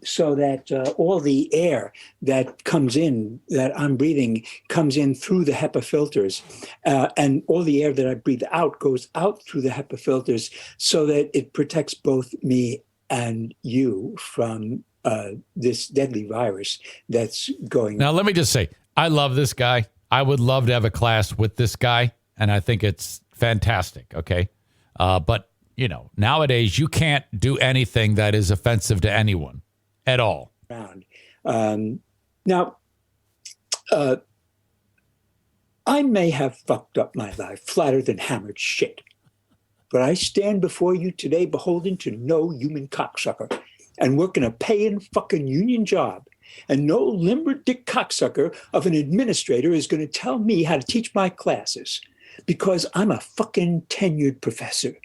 so that all the air that comes in, that I'm breathing, comes in through the HEPA filters, and all the air that I breathe out goes out through the HEPA filters, so that it protects both me and you from this deadly virus that's going. Now, let me just say, I love this guy. I would love to have a class with this guy, and I think it's fantastic, okay? But, you know, nowadays you can't do anything that is offensive to anyone at all. Now, I may have fucked up my life flatter than hammered shit, but I stand before you today beholden to no human cocksucker and working a paying fucking union job. And no limber dick cocksucker of an administrator is going to tell me how to teach my classes because I'm a fucking tenured professor.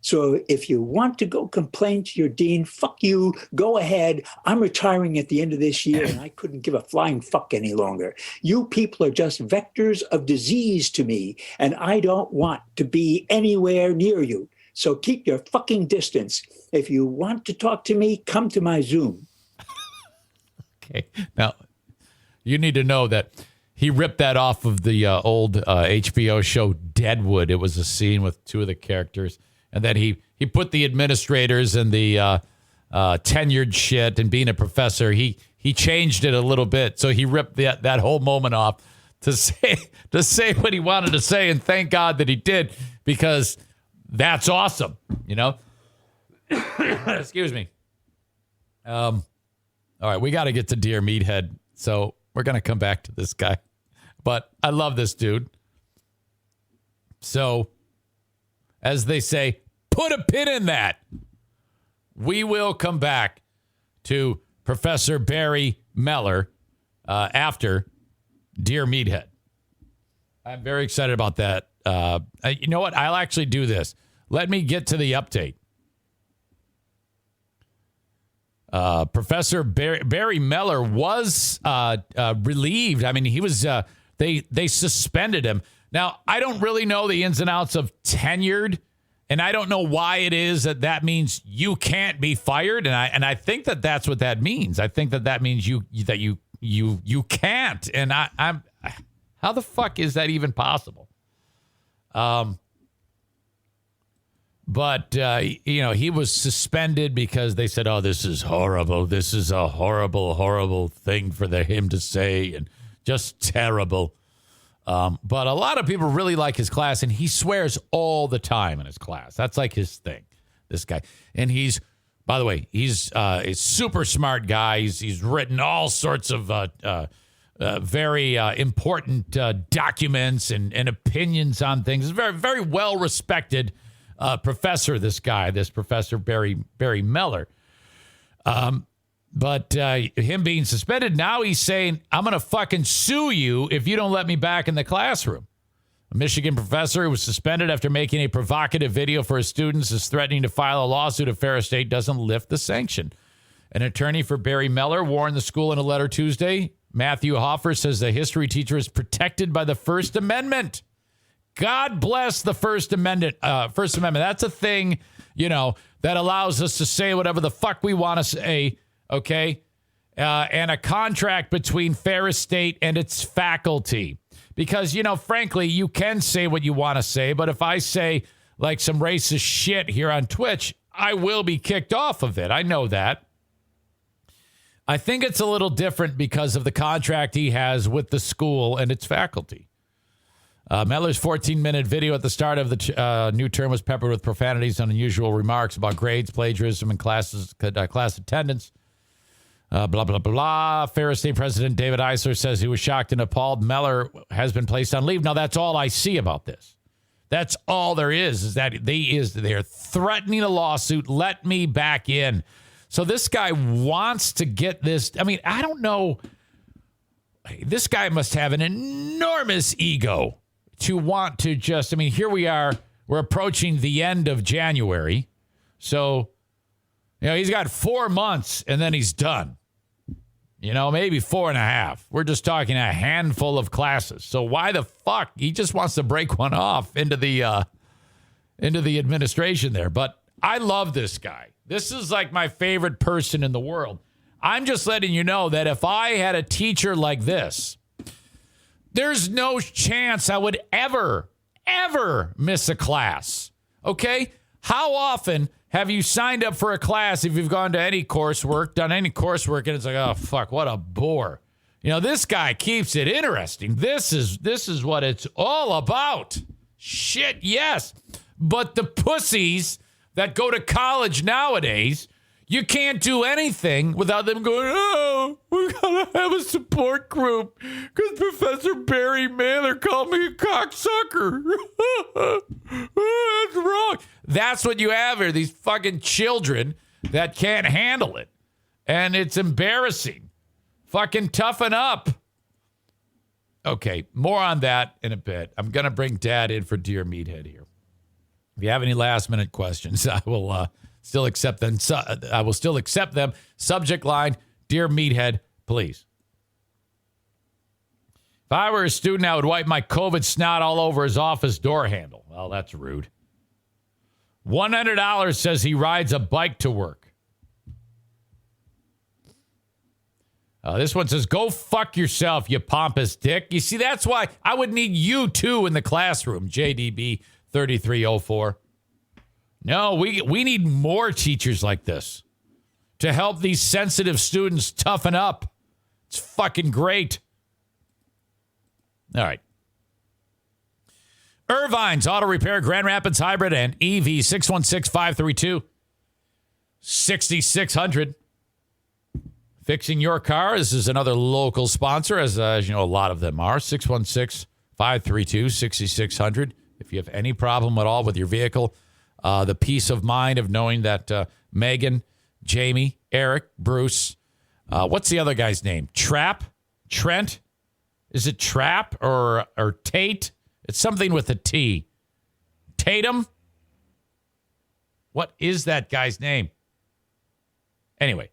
So if you want to go complain to your dean, fuck you, go ahead. I'm retiring at the end of this year and I couldn't give a flying fuck any longer. You people are just vectors of disease to me and I don't want to be anywhere near you. So keep your fucking distance. If you want to talk to me, come to my Zoom. Okay. Now, you need to know that he ripped that off of the old HBO show Deadwood. It was a scene with two of the characters. And then he put the administrators and the tenured shit and being a professor. He changed it a little bit. So he ripped that whole moment off to say what he wanted to say. And thank God that he did, because that's awesome, you know? Excuse me. All right, we got to get to Dear Meathead, so we're going to come back to this guy. But I love this dude. So, as they say, put a pin in that. We will come back to Professor Barry Meller after Dear Meathead. I'm very excited about that. You know what? I'll actually do this. Let me get to the update. Professor Barry Meller was relieved. I mean, he was. They suspended him. Now, I don't really know the ins and outs of tenured, and I don't know why it is that means you can't be fired. And I think that's what that means. I think that means you can't. And I'm how the fuck is that even possible? But, you know, he was suspended because they said, oh, this is horrible. This is a horrible, horrible thing for him to say, and just terrible. But a lot of people really like his class, and he swears all the time in his class. That's like his thing, this guy. And he's, by the way, he's a super smart guy. He's written all sorts of very important documents and opinions on things. He's very, very well respected professor, this Professor Barry Meller. But him being suspended, now he's saying, I'm going to fucking sue you if you don't let me back in the classroom. A Michigan professor who was suspended after making a provocative video for his students is threatening to file a lawsuit if Ferris State doesn't lift the sanction. An attorney for Barry Meller warned the school in a letter Tuesday. Matthew Hoffer says the history teacher is protected by the First Amendment. God bless the First Amendment. First Amendment. That's a thing, that allows us to say whatever the fuck we want to say, okay? And a contract between Ferris State and its faculty. Because, frankly, you can say what you want to say, but if I say, like, some racist shit here on Twitch, I will be kicked off of it. I know that. I think it's a little different because of the contract he has with the school and its faculty. Meller's 14-minute video at the start of the new term was peppered with profanities and unusual remarks about grades, plagiarism, and class attendance. Blah, blah, blah. Ferris State President David Eisler says he was shocked and appalled. Meller has been placed on leave. Now, that's all I see about this. That's all there is that they're threatening a lawsuit. Let me back in. So this guy wants to get this. I mean, I don't know. This guy must have an enormous ego to want to just, here we are. We're approaching the end of January. So, he's got 4 months and then he's done. Maybe 4.5. We're just talking a handful of classes. So why the fuck? He just wants to break one off into the administration there. But I love this guy. This is like my favorite person in the world. I'm just letting you know that if I had a teacher like this, there's no chance I would ever miss a class. Okay? How often have you signed up for a class if you've gone to any coursework, done any coursework, and it's like, oh, fuck, what a bore. This guy keeps it interesting. This is what it's all about. Shit, yes. But the pussies that go to college nowadays, you can't do anything without them going, oh, we got to have a support group because Professor Barry Mailer called me a cocksucker. Oh, that's wrong. That's what you have here, these fucking children that can't handle it. And it's embarrassing. Fucking toughen up. Okay, more on that in a bit. I'm going to bring Dad in for Dear Meathead here. If you have any last-minute questions, I will still accept them. I will still accept them. Subject line, Dear Meathead, please. If I were a student, I would wipe my COVID snot all over his office door handle. Well, that's rude. $100 says he rides a bike to work. This one says, go fuck yourself, you pompous dick. You see, that's why I would need you, too, in the classroom, JDB 3304. No, we need more teachers like this to help these sensitive students toughen up. It's fucking great. All right. Irvine's Auto Repair, Grand Rapids Hybrid and EV, 616-532-6600. Fixing your car. This is another local sponsor, as you know, a lot of them are. 616-532-6600. If you have any problem at all with your vehicle, the peace of mind of knowing that Megan, Jamie, Eric, Bruce, what's the other guy's name? Trent? Is it Trap or Tate? It's something with a T. Tatum? What is that guy's name? Anyway,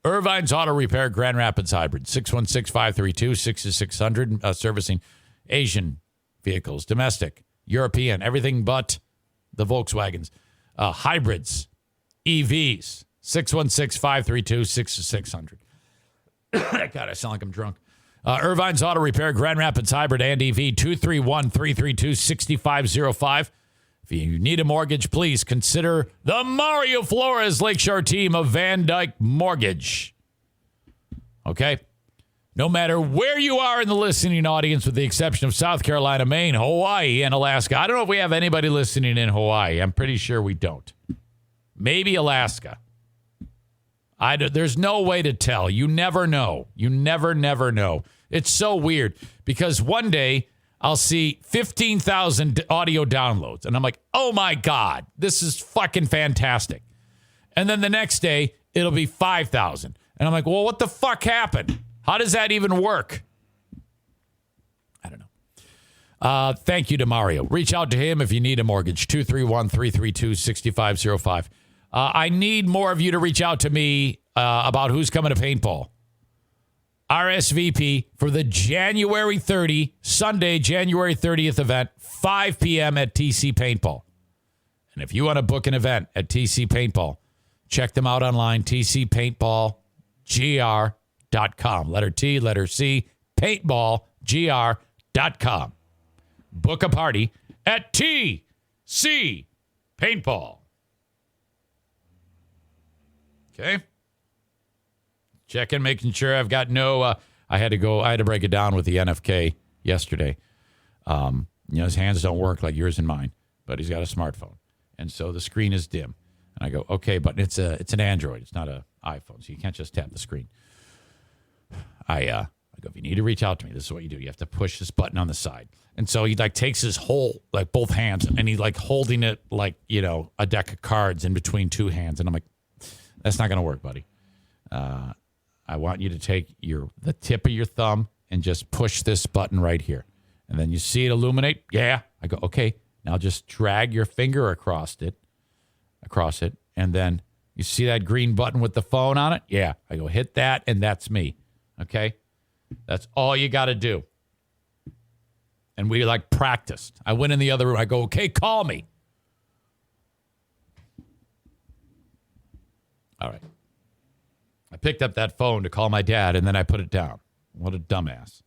Irvine's Auto Repair, Grand Rapids Hybrid, 616-532-6600, servicing Asian vehicles, domestic, European, everything but the Volkswagens. Hybrids, EVs, 616-532-6600. God, I sound like I'm drunk. Irvine's Auto Repair, Grand Rapids Hybrid and EV, 231-332-6505. If you need a mortgage, please consider the Mario Flores Lakeshore team of Van Dyke Mortgage. Okay? No matter where you are in the listening audience, with the exception of South Carolina, Maine, Hawaii, and Alaska. I don't know if we have anybody listening in Hawaii. I'm pretty sure we don't. Maybe Alaska. There's no way to tell. You never know. You never know. It's so weird because one day I'll see 15,000 audio downloads and I'm like, oh my God, this is fucking fantastic. And then the next day it'll be 5,000. And I'm like, well, what the fuck happened? How does that even work? I don't know. Thank you to Mario. Reach out to him if you need a mortgage. 231-332-6505. I need more of you to reach out to me about who's coming to paintball. RSVP for the January 30, Sunday, January 30th event, 5 p.m. at TC Paintball. And if you want to book an event at TC Paintball, check them out online, tcpaintballgr.com. Letter T, letter C, paintballgr.com. Book a party at TC Paintball. Okay. Checking, making sure I've got no, I had to break it down with the NFK yesterday. His hands don't work like yours and mine, but he's got a smartphone. And so the screen is dim. And I go, okay, but it's an Android. It's not an iPhone. So you can't just tap the screen. I go, if you need to reach out to me, this is what you do. You have to push this button on the side. And so he takes his whole, both hands, and he's holding it like, a deck of cards in between two hands. And I'm like, that's not going to work, buddy. I want you to take the tip of your thumb and just push this button right here. And then you see it illuminate. Yeah. I go, okay, now just drag your finger across it. And then you see that green button with the phone on it? Yeah. I go, hit that, and that's me. Okay? That's all you got to do. And we practiced. I went in the other room. I go, okay, call me. All right. I picked up that phone to call my dad, and then I put it down. What a dumbass.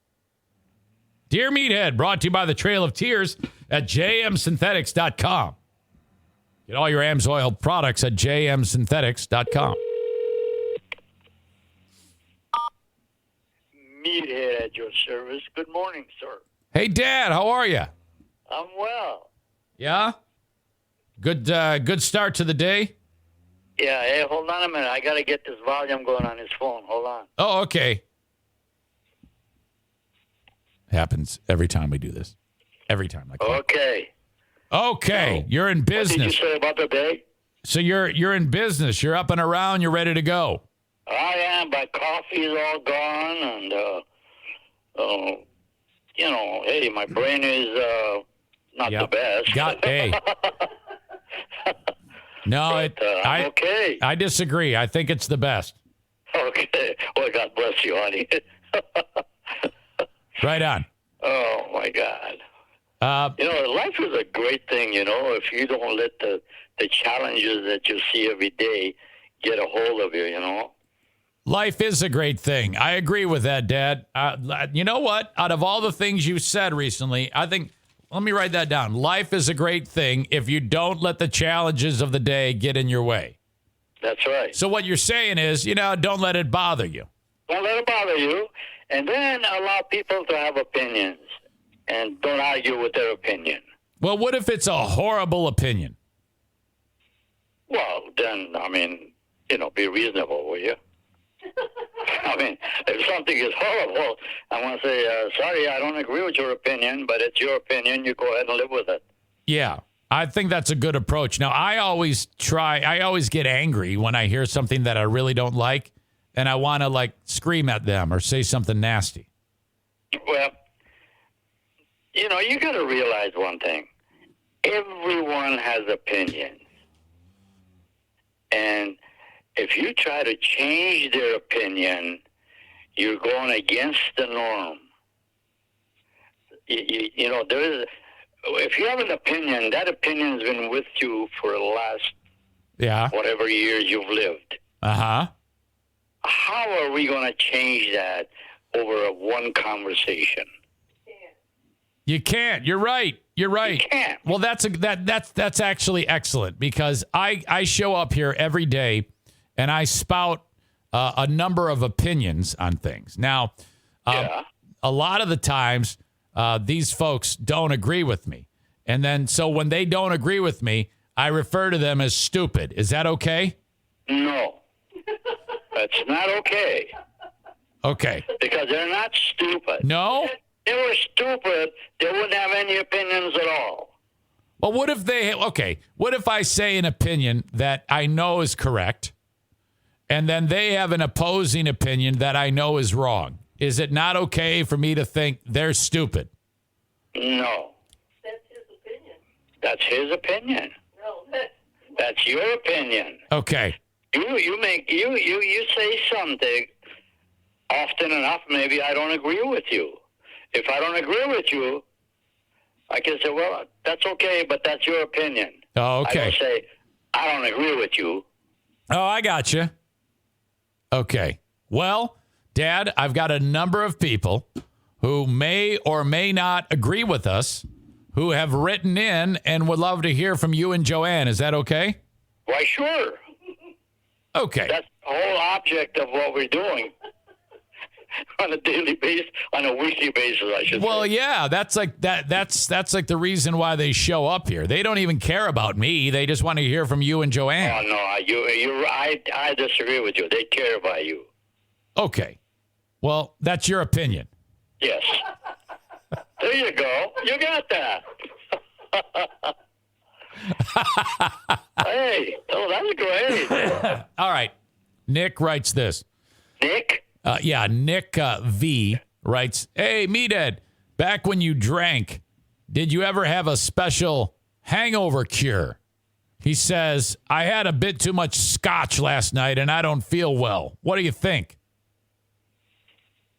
Dear Meathead, brought to you by the Trail of Tears at jmsynthetics.com. Get all your AMSOIL products at jmsynthetics.com. Meathead at your service. Good morning, sir. Hey, Dad, how are you? I'm well. Yeah? Good start to the day? Yeah, hey, hold on a minute. I got to get this volume going on his phone. Hold on. Oh, okay. Happens every time we do this. Every time. Okay. Okay, So, you're in What business. did you say about the day? So you're in business. You're up and around. You're ready to go. I am, but coffee is all gone, and, hey, my brain is not the best. No, But, I'm okay. I disagree. I think it's the best. Okay. Well, God bless you, honey. Right on. Oh, my God. Life is a great thing, if you don't let the challenges that you see every day get a hold of you, Life is a great thing. I agree with that, Dad. You know what? Out of all the things you said recently, I think, let me write that down. Life is a great thing if you don't let the challenges of the day get in your way. That's right. So what you're saying is, don't let it bother you. Don't let it bother you, and then allow people to have opinions, and don't argue with their opinion. Well, what if it's a horrible opinion? Well, then, be reasonable, will you? If something is horrible, I want to say, sorry, I don't agree with your opinion, but it's your opinion. You go ahead and live with it. Yeah, I think that's a good approach. Now, I always get angry when I hear something that I really don't like, and I want to, scream at them or say something nasty. Well, you got to realize one thing. Everyone has opinions. And if you try to change their opinion, you're going against the norm. If you have an opinion, that opinion's been with you for the last whatever years you've lived. Uh-huh. How are we going to change that over one conversation? You can't. You're right. You're right. You can't. Well, that's actually excellent, because I show up here every day and I spout a number of opinions on things. Now, a lot of the times these folks don't agree with me. And then so when they don't agree with me, I refer to them as stupid. Is that okay? No. That's not okay. Okay. Because they're not stupid. No? If they were stupid, they wouldn't have any opinions at all. Well, what if I say an opinion that I know is correct, and then they have an opposing opinion that I know is wrong? Is it not okay for me to think they're stupid? No. That's his opinion. That's his opinion. No, That's your opinion. Okay. You say something often enough, maybe I don't agree with you. If I don't agree with you, I can say, well, that's okay, but that's your opinion. Oh, okay. I don't say, I don't agree with you. Oh, I got you. Okay. Well, Dad, I've got a number of people who may or may not agree with us who have written in and would love to hear from you and Joanne. Is that okay? Why, sure. Okay. That's the whole object of what we're doing on a daily basis, on a weekly basis, I should say. Well, yeah, that's like that. That's like the reason why they show up here. They don't even care about me. They just want to hear from you and Joanne. Oh no, I disagree with you. They care about you. Okay. Well, that's your opinion. Yes. There you go. You got that. Hey, oh, that's great. All right. Nick writes this. Nick? Nick V writes, hey, Meathead, back when you drank, did you ever have a special hangover cure? He says, I had a bit too much scotch last night and I don't feel well. What do you think?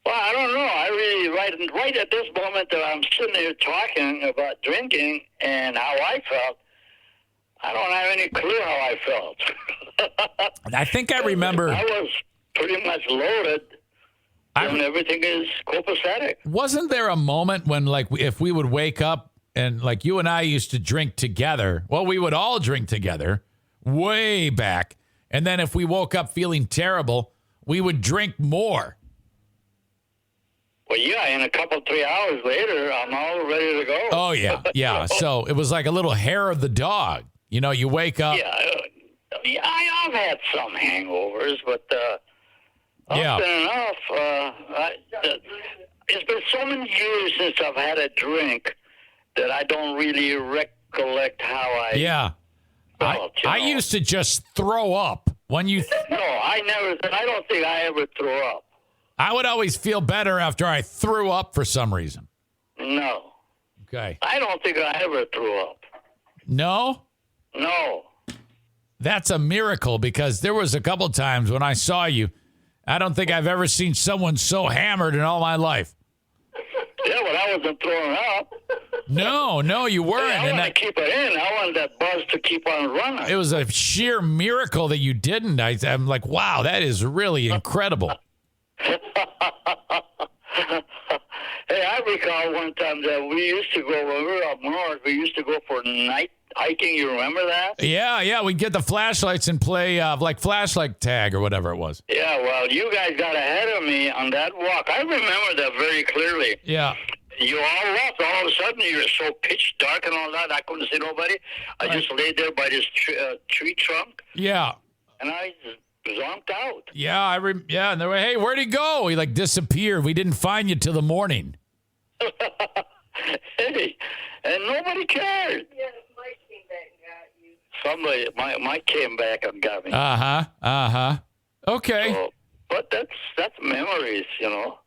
Well, I don't know. I really, right at this moment that I'm sitting here talking about drinking and how I felt, I don't have any clue how I felt. I think I remember. I was pretty much loaded, and everything is copacetic. Wasn't there a moment when, like, if we would wake up and, like, you and I used to drink together? Well, we would all drink together way back. And then if we woke up feeling terrible, we would drink more. Well, yeah, in a couple, 3 hours later, I'm all ready to go. Oh, yeah. Yeah. So it was like a little hair of the dog. You know, you wake up. Yeah, I've had some hangovers, but Yeah. often enough, it's been so many years since I've had a drink that I don't really recollect how I Yeah. felt. I used to just throw up when you. No, I don't think I ever threw up. I would always feel better after I threw up for some reason. No. Okay. I don't think I ever threw up. No? No. That's a miracle because there was a couple times when I saw you. I don't think I've ever seen someone so hammered in all my life. Yeah, but I wasn't throwing up. No, you weren't. I want to keep it in. I want that buzz to keep on running. It was a sheer miracle that you didn't. I'm like, wow, that is really incredible. Hey, I recall one time that we used to go, when we were up north, we used to go for night hiking. You remember that? Yeah, we'd get the flashlights and play like flashlight tag or whatever it was. Yeah, well, you guys got ahead of me on that walk. I remember that very clearly. Yeah. You all left. All of a sudden, you were so pitch dark and all that. I couldn't see nobody. I just laid there by this tree trunk. Yeah. And I just zonked out. Yeah, and they were, hey, where'd he go? He like disappeared. We didn't find you till the morning. Hey, and nobody cared. yeah, Mike came back and got you. Somebody, Mike came back and got me. Okay. So, but that's memories, you know.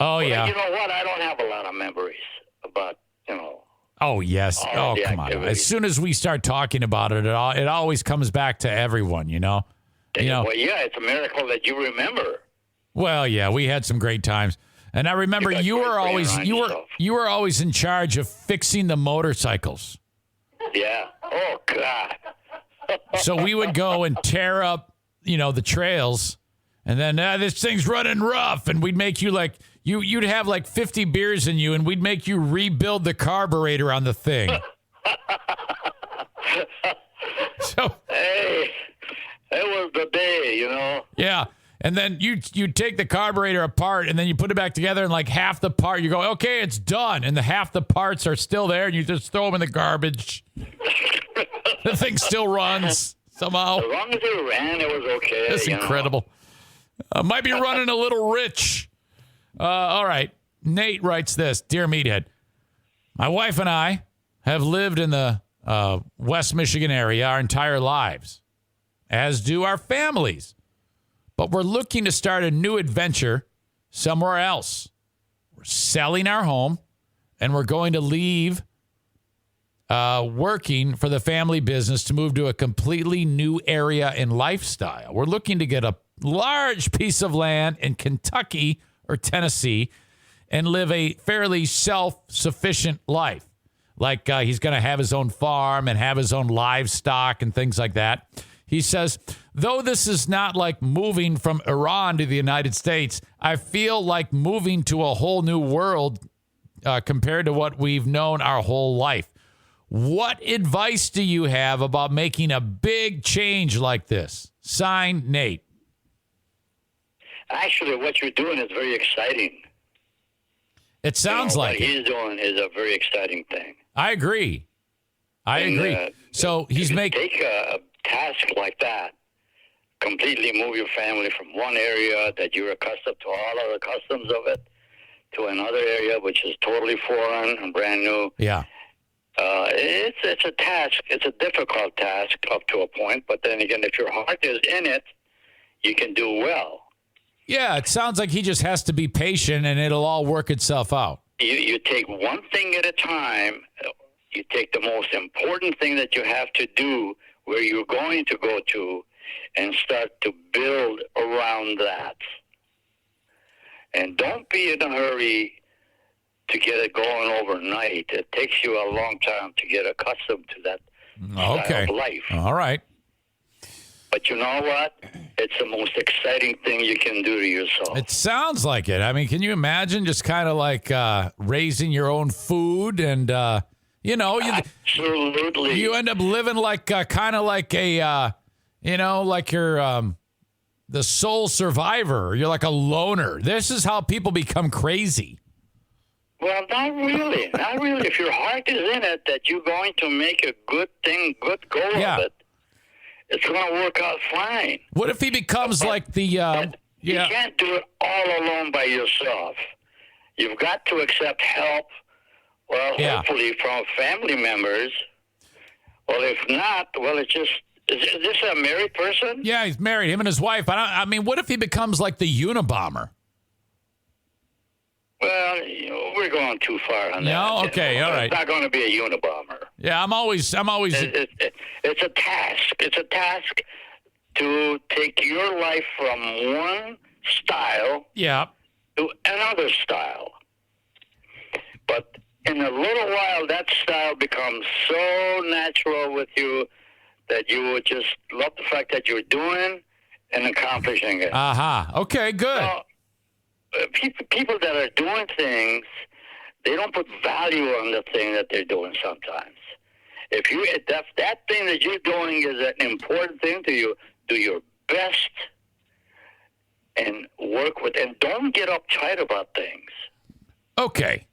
Oh, But yeah. you know what? I don't have a lot of memories about, you know. Oh, yes. all Oh, the come on. activities. As soon as we start talking about it, it always comes back to everyone, you know? You know? Well, yeah, it's a miracle that you remember. Well, yeah, we had some great times. And I remember You got you great were brain always around you were yourself. you were always in charge of fixing the motorcycles. Yeah. Oh, God. So we would go and tear up, you know, the trails, and then this thing's running rough, and we'd make you like you'd have like 50 beers in you, and we'd make you rebuild the carburetor on the thing. So Hey, it was the day, you know. yeah. And then you take the carburetor apart, and then you put it back together, and like half the part, you go, okay, it's done. And the half the parts are still there, and you just throw them in the garbage. The thing still runs somehow. As long as it ran, it was okay. That's you know. incredible. Might be running a little rich. All right. Nate writes this. Dear Meathead, my wife and I have lived in the West Michigan area our entire lives, as do our families. But we're looking to start a new adventure somewhere else. We're selling our home and we're going to leave working for the family business to move to a completely new area and lifestyle. We're looking to get a large piece of land in Kentucky or Tennessee and live a fairly self-sufficient life. Like he's going to have his own farm and have his own livestock and things like that. He says, though this is not like moving from Iran to the United States, I feel like moving to a whole new world compared to what we've known our whole life. What advice do you have about making a big change like this? Signed, Nate. Actually, what you're doing is very exciting. It sounds like what he's doing is a very exciting thing. I agree. I agree. So he's making... Take a task like that, completely move your family from one area that you're accustomed to, all of the customs of it, to another area which is totally foreign and brand new. Yeah. It's a task. It's a difficult task up to a point, but then again, if your heart is in it, you can do well. Yeah, it sounds like he just has to be patient and it'll all work itself out. You take one thing at a time. You take the most important thing that you have to do, where you're going to go to, and start to build around that. And don't be in a hurry to get it going overnight. It takes you a long time to get accustomed to that style of life. All right. But you know what? It's the most exciting thing you can do to yourself. It sounds like it. I mean, can you imagine just kind of like raising your own food and, Absolutely. You end up living like kind of like a, like you're the sole survivor. You're like a loner. This is how people become crazy. Well, not really. Not really. If your heart is in it, that you're going to make a good thing, good goal of it, it's going to work out fine. What if he becomes like the... You can't do it all alone by yourself. You've got to accept help, hopefully from family members. Well, if not, it's just... Is this a married person? Yeah, he's married, him and his wife. I mean, what if he becomes like the Unabomber? Well, we're going too far on that. No, okay, all right. It's not going to be a Unabomber. Yeah, I'm always. It's a task. It's a task to take your life from one style to another style. But in a little while, that style becomes so natural with you that you would just love the fact that you're doing and accomplishing it. Okay, good. Now, people that are doing things, they don't put value on the thing that they're doing sometimes. If that thing that you're doing is an important thing to you, do your best and work with, and don't get uptight about things. Okay.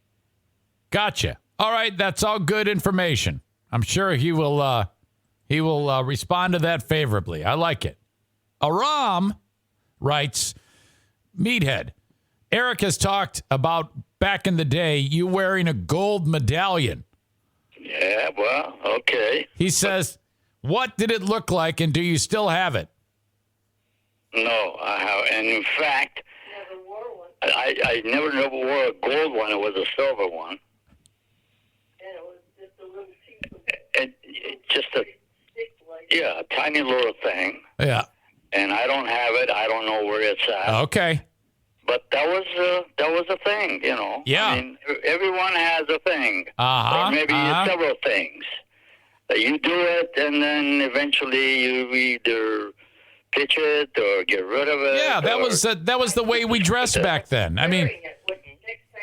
Gotcha. All right, that's all good information. I'm sure he will respond to that favorably. I like it. Aram writes, Meathead, Eric has talked about back in the day you wearing a gold medallion. Yeah, well, okay. He says, what did it look like, and do you still have it? No, I have. And in fact, Never wore one. I never wore a gold one. It was a silver one. And it was just a little piece of a tiny little thing. Yeah. And I don't have it. I don't know where it's at. Okay. But that was a thing, Yeah. I mean, everyone has a thing. Uh-huh. Or maybe several things. You do it, and then eventually you either pitch it or get rid of it. Yeah, that was the way we dressed back then. I mean, next time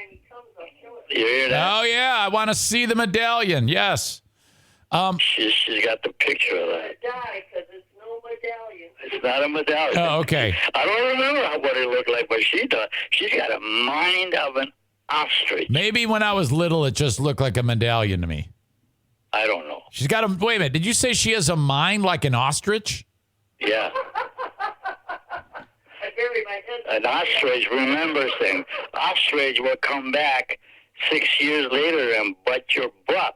he comes, I'll show it. you hear that? oh yeah, I want to see the medallion. Yes. She's got the picture of that. Die, because it's no medallion. It's not a medallion. Oh, okay. I don't remember what it looked like, but she does. She's got a mind of an ostrich. Maybe when I was little, it just looked like a medallion to me. I don't know. She's got a. Wait a minute. Did you say she has a mind like an ostrich? Yeah. I buried my head. An ostrich remembers things. Ostrich will come back 6 years later and bite your butt.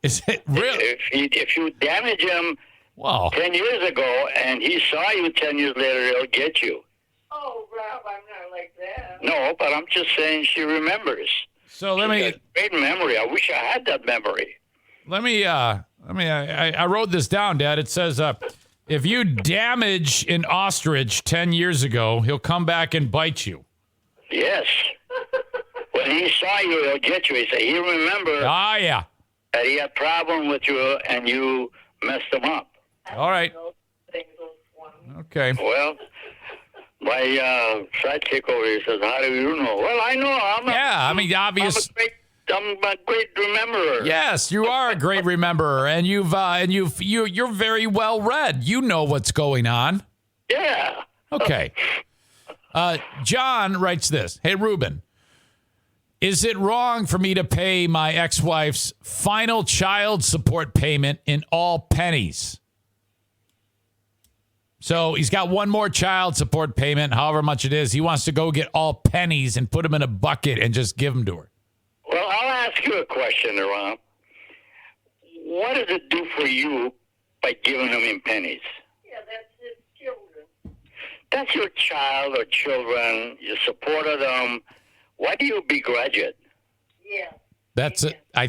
Is it really? If you damage him Wow. 10 years ago and he saw you 10 years later, he'll get you. Oh, Rob, I'm not like that. No, but I'm just saying she remembers. So let me Great memory. I wish I had that memory. I wrote this down, Dad. It says, if you damage an ostrich 10 years ago, he'll come back and bite you. Yes. When he saw you, he'll get you. He remembered Ah, yeah. that he had problem with you and you messed him up. All right. Those things, those ones. Okay. Well, my sidekick over here says, how do you know? Well, I know. Obvious. I'm a great rememberer. Yes, you are a great rememberer, and you're very well read. You know what's going on. Yeah. Okay. John writes this. Hey, Ruben, is it wrong for me to pay my ex-wife's final child support payment in all pennies? So he's got one more child support payment, however much it is. He wants to go get all pennies and put them in a bucket and just give them to her. Well, I'll ask you a question, Ron. What does it do for you by giving them in pennies? Yeah, that's his children. That's your child or children. You supported them. Why do you begrudge it? Yeah. That's it. I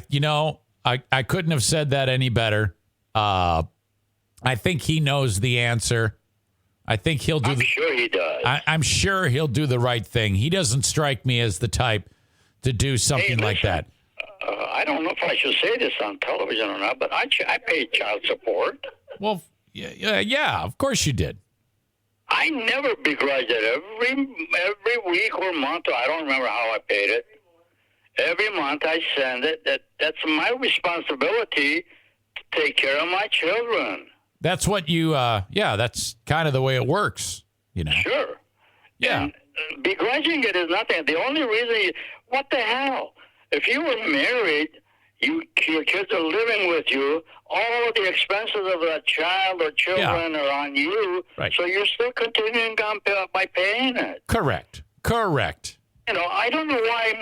couldn't have said that any better. I think he knows the answer. I think he'll do. I'm sure he does. I'm sure he'll do the right thing. He doesn't strike me as the type to do something like that. I don't know if I should say this on television or not, but I pay child support. Well, yeah, of course you did. I never begrudged it. Every week or month, I don't remember how I paid it. Every month I send it. That's my responsibility to take care of my children. That's what you, that's kind of the way it works, you know. Sure. Yeah. And begrudging it is nothing. The only reason, what the hell? If you were married, your kids are living with you, all of the expenses of that child or children are on you, right. So you're still continuing on by paying it. Correct. You know, I don't know why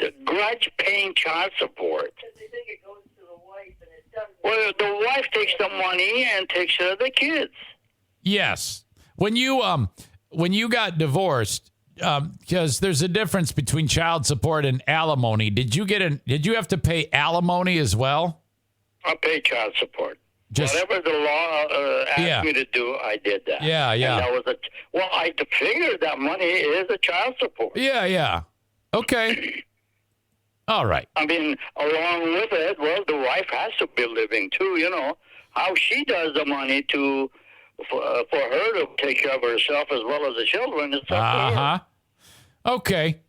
men grudge paying child support. Because they think it goes to the wife and it doesn't. Well, the wife takes the money and takes care of the kids. Yes. When you got divorced, because there's a difference between child support and alimony. Did you have to pay alimony as well? I pay child support. Just, whatever the law asked me to do, I did that. Yeah. And that was I figured that money is a child support. Yeah. Okay. All right. I mean, along with it, well, the wife has to be living too. You know how she does the money for her to take care of herself as well as the children. It's up to her. Okay.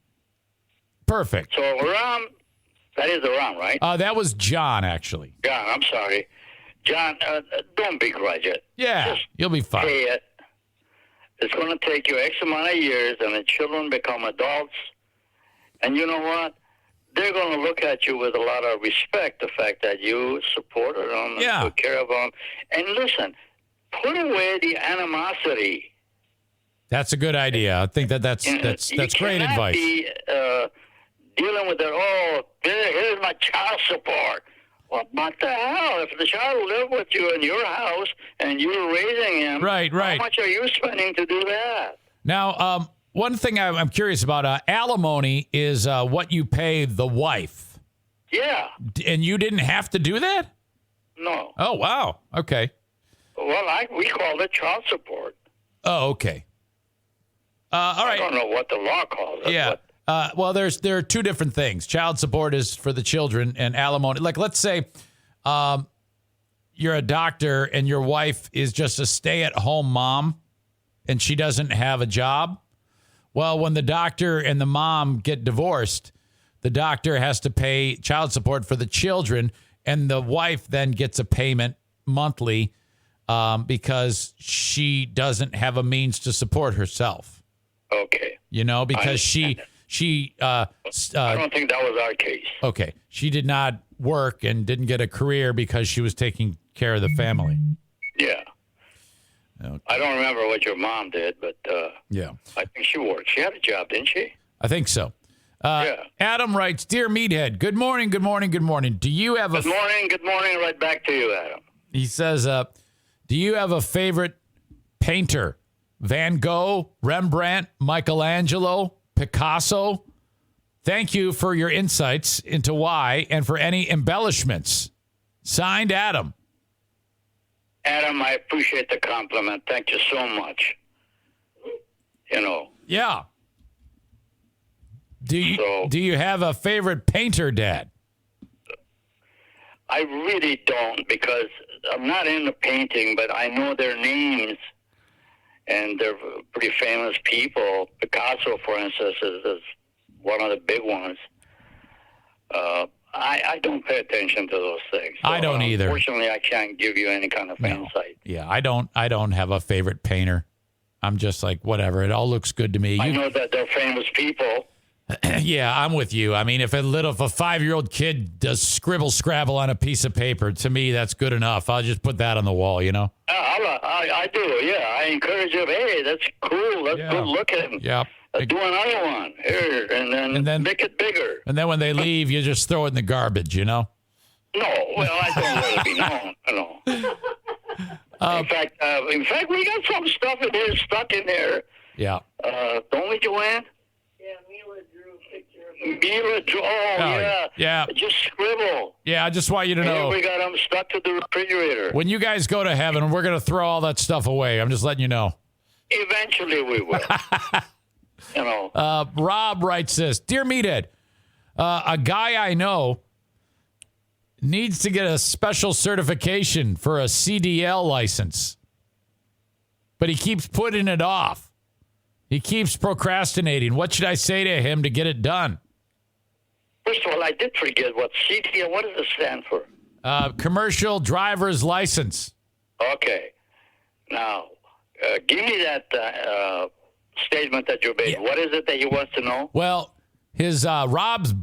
Perfect. So Ram, that is Ram, right? That was John, actually. John, I'm sorry. John, don't begrudge it. Yeah, Just you'll be fine. pay it. It's going to take you X amount of years, and the children become adults. And you know what? They're going to look at you with a lot of respect, the fact that you supported them and took care of them. And listen, put away the animosity. That's a good idea. I think that's great advice. You cannot be dealing with it. Here's my child support. Well, what the hell? If the child lived with you in your house and you're raising him, right. How much are you spending to do that? Now, one thing I'm curious about, alimony is what you pay the wife. Yeah. And you didn't have to do that? No. Oh, wow. Okay. Well, we call it child support. Oh, okay. All right. I don't know what the law calls it. Yeah. But Well, there are two different things. Child support is for the children, and alimony. Like, let's say you're a doctor and your wife is just a stay-at-home mom, and she doesn't have a job. Well, when the doctor and the mom get divorced, the doctor has to pay child support for the children, and the wife then gets a payment monthly because she doesn't have a means to support herself. Okay. You know, because she I don't think that was our case. Okay. She did not work and didn't get a career because she was taking care of the family. Yeah. Okay. I don't remember what your mom did, but yeah, I think she worked. She had a job, didn't she? I think so. Yeah. Adam writes, Dear Meathead, good morning. Do you have Good morning. Right back to you, Adam. He says, do you have a favorite painter? Van Gogh, Rembrandt, Michelangelo, Picasso, Thank you for your insights into why and for any embellishments. Signed, Adam. Adam, I appreciate the compliment. Thank you so much. Yeah. Do you have a favorite painter, Dad? I really don't, because I'm not into painting, but I know their names, and they're pretty famous people. Picasso, for instance, is one of the big ones. I don't pay attention to those things. So, I don't either. Unfortunately, I can't give you any kind of insight. Yeah, I don't have a favorite painter. I'm just like, whatever. It all looks good to me. I know that they're famous people. Yeah, I'm with you. I mean, if a 5-year-old kid does scribble scrabble on a piece of paper, to me, that's good enough. I'll just put that on the wall, I do, yeah. I encourage them, hey, that's cool. That's good looking. Yeah. Do another one here, and then make it bigger. And then when they leave, you just throw it in the garbage, No, well, I don't want to be known. In fact, we got some stuff in here stuck in there. Yeah. Don't we, Joanne? Yeah, Mila drew a picture of it. Mila drew. Yeah. Just scribble. Yeah, I just want you to know. We got them stuck to the refrigerator. When you guys go to heaven, we're going to throw all that stuff away. I'm just letting you know. Eventually we will. Rob writes this. Dear Meathead, a guy I know needs to get a special certification for a CDL license, but he keeps putting it off. He keeps procrastinating. What should I say to him to get it done? First of all, I did forget what CDL, what does it stand for? Commercial driver's license. Okay. Now, give me that statement that you made. Yeah. What is it that he wants to know? Well, his Rob's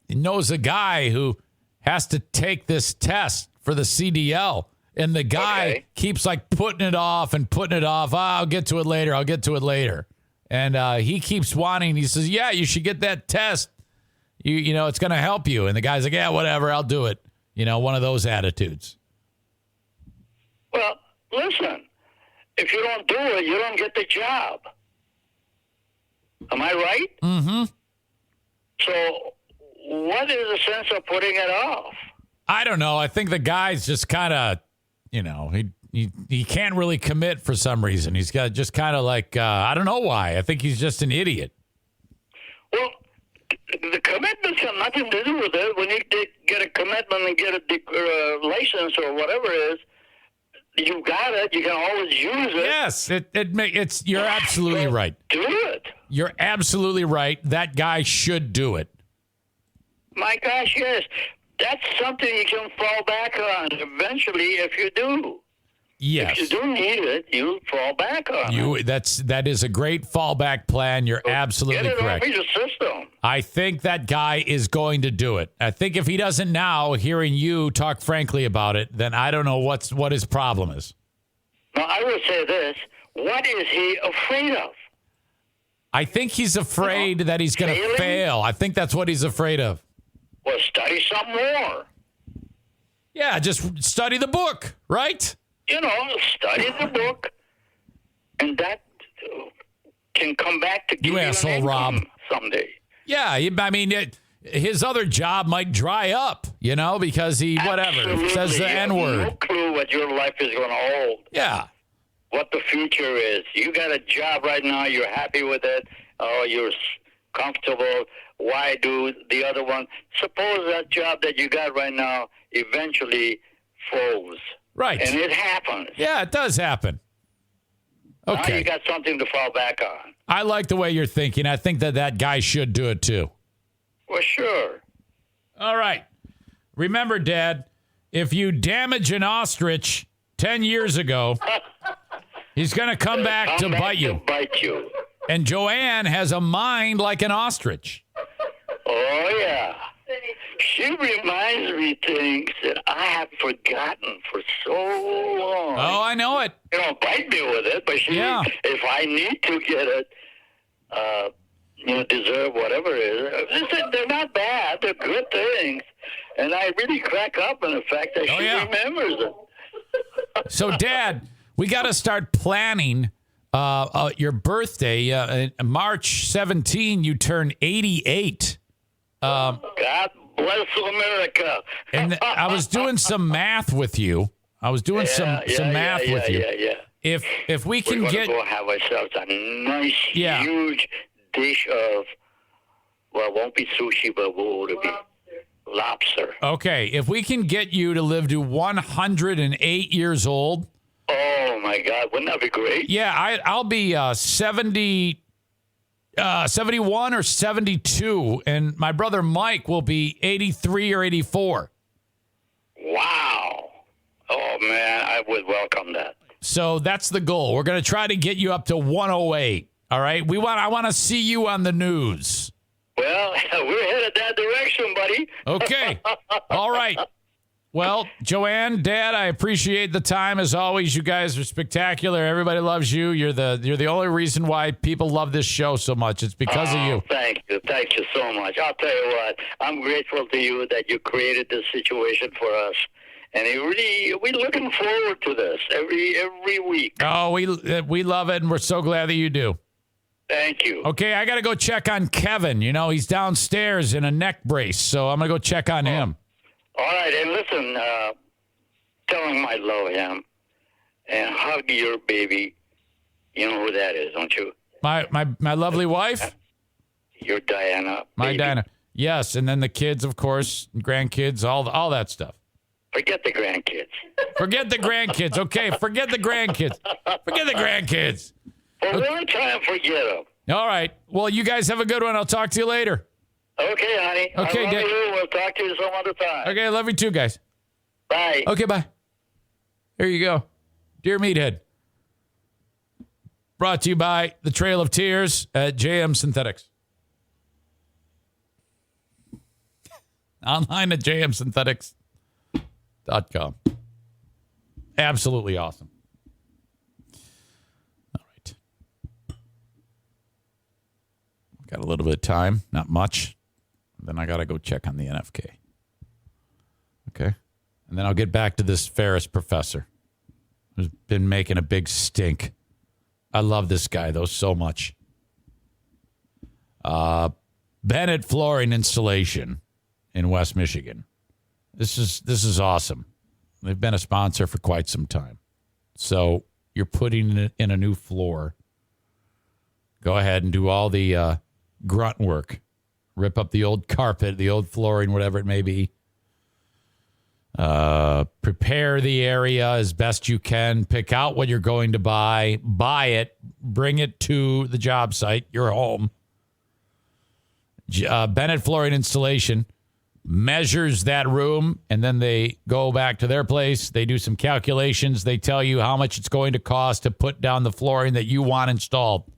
knows a guy who has to take this test for the CDL, and the guy keeps like putting it off and putting it off. I'll get to it later. And he keeps wanting. He says, "Yeah, you should get that test. You know, it's going to help you." And the guy's like, "Yeah, whatever, I'll do it." One of those attitudes. Well, listen, if you don't do it, you don't get the job. Am I right? Mm-hmm. So what is the sense of putting it off? I don't know. I think the guy's just kind of, he can't really commit for some reason. He's got just kind of like, I don't know why. I think he's just an idiot. Well, the commitments have nothing to do with it. When you get a commitment and get a license or whatever it is, you got it. You can always use it. Yes, you're absolutely right. Do it. You're absolutely right. That guy should do it. My gosh, yes. That's something you can fall back on eventually if you do. Yes. If you do need it, you fall back on it. That is a great fallback plan. You're absolutely correct. Get it off your system. I think that guy is going to do it. I think if he doesn't now, hearing you talk frankly about it, then I don't know what his problem is. Now, I would say this. What is he afraid of? I think he's afraid that he's going to fail. I think that's what he's afraid of. Well, study some more. Yeah, just study the book, right? Study the book, and that can come back to give you asshole, an Rob. Someday. Yeah, I mean, his other job might dry up, because he says the N-word. No clue what your life is going to hold. Yeah. What the future is. You got a job right now. You're happy with it. Oh, you're comfortable. Why do the other one? Suppose that job that you got right now eventually folds. Right. And it happens. Yeah, it does happen. Okay. Now you got something to fall back on. I like the way you're thinking. I think that guy should do it too. Well, sure. All right. Remember, Dad, if you damage an ostrich 10 years ago, he's going to come back to bite you. And Joanne has a mind like an ostrich. Oh, yeah. She reminds me things that I have forgotten for so long. Oh, I know it. Bite me with it, but if I need to get it, deserve whatever it is. They're not bad. They're good things. And I really crack up in the fact that she remembers it. So, Dad, we got to start planning your birthday. March 17, you turn 88. God bless America. And I was doing some math with you. Some math with you. Yeah. If we can We're get gonna go have ourselves a nice, huge dish of, well, it won't be sushi, but what would it be? Lobster. Okay, if we can get you to live to 108 years old. Oh my God, wouldn't that be great? Yeah, I'll be 70, 71 or 72, and my brother Mike will be 83 or 84. Wow. Oh man, I would welcome that. So that's the goal. We're going to try to get you up to 108. All right. I want to see you on the news. Well, we're headed that direction, buddy. Okay. All right. Well, Joanne, Dad, I appreciate the time as always. You guys are spectacular. Everybody loves you. You're the only reason why people love this show so much. It's because of you. Thank you so much. I'll tell you what, I'm grateful to you that you created this situation for us, and we're looking forward to this every week. Oh, we love it, and we're so glad that you do. Thank you. Okay, I got to go check on Kevin. You know, he's downstairs in a neck brace, so I'm going to go check on him. All right, and listen, tell him I love him, and hug your baby. You know who that is, don't you? My lovely wife? Your Diana. My baby. Diana. Yes, and then the kids, of course, grandkids, all that stuff. Forget the grandkids. Forget the grandkids. Okay, forget the grandkids. Forget the grandkids. For one time, forget them. All right. Well, you guys have a good one. I'll talk to you later. Okay, honey. Okay, I love you. We'll talk to you some other time. Okay, I love you too, guys. Bye. Okay, bye. There you go. Dear Meathead. Brought to you by the Trail of Tears at JM Synthetics. Online at jmsynthetics.com. Absolutely awesome. All right. Got a little bit of time, not much. Then I got to go check on the NFK. Okay. And then I'll get back to this Ferris professor who's been making a big stink. I love this guy, though, so much. Bennett Flooring Installation in West Michigan. This is awesome. They've been a sponsor for quite some time. So you're putting it in a new floor. Go ahead and do all the grunt work. Rip up the old carpet, the old flooring, whatever it may be. Prepare the area as best you can. Pick out what you're going to buy. Buy it. Bring it to the job site, your home. Bennett Flooring Installation measures that room, and then they go back to their place. They do some calculations. They tell you how much it's going to cost to put down the flooring that you want installed.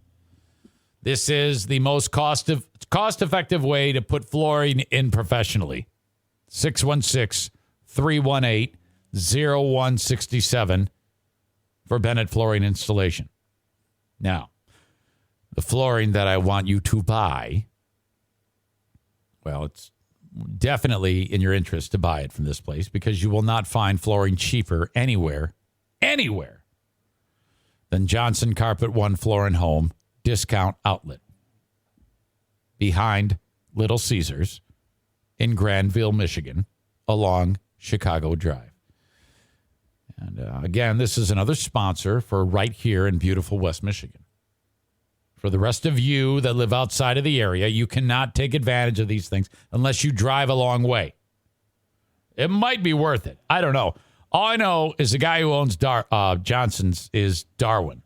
This is the most cost-effective way to put flooring in professionally. 616-318-0167 for Bennett Flooring Installation. Now, the flooring that I want you to buy, well, it's definitely in your interest to buy it from this place because you will not find flooring cheaper anywhere than Johnson Carpet One Floor and Home Discount Outlet behind Little Caesars in Granville, Michigan, along Chicago Drive. And again, this is another sponsor for right here in beautiful West Michigan. For the rest of you that live outside of the area, you cannot take advantage of these things unless you drive a long way. It might be worth it. I don't know. All I know is the guy who owns Johnson's is Darwin.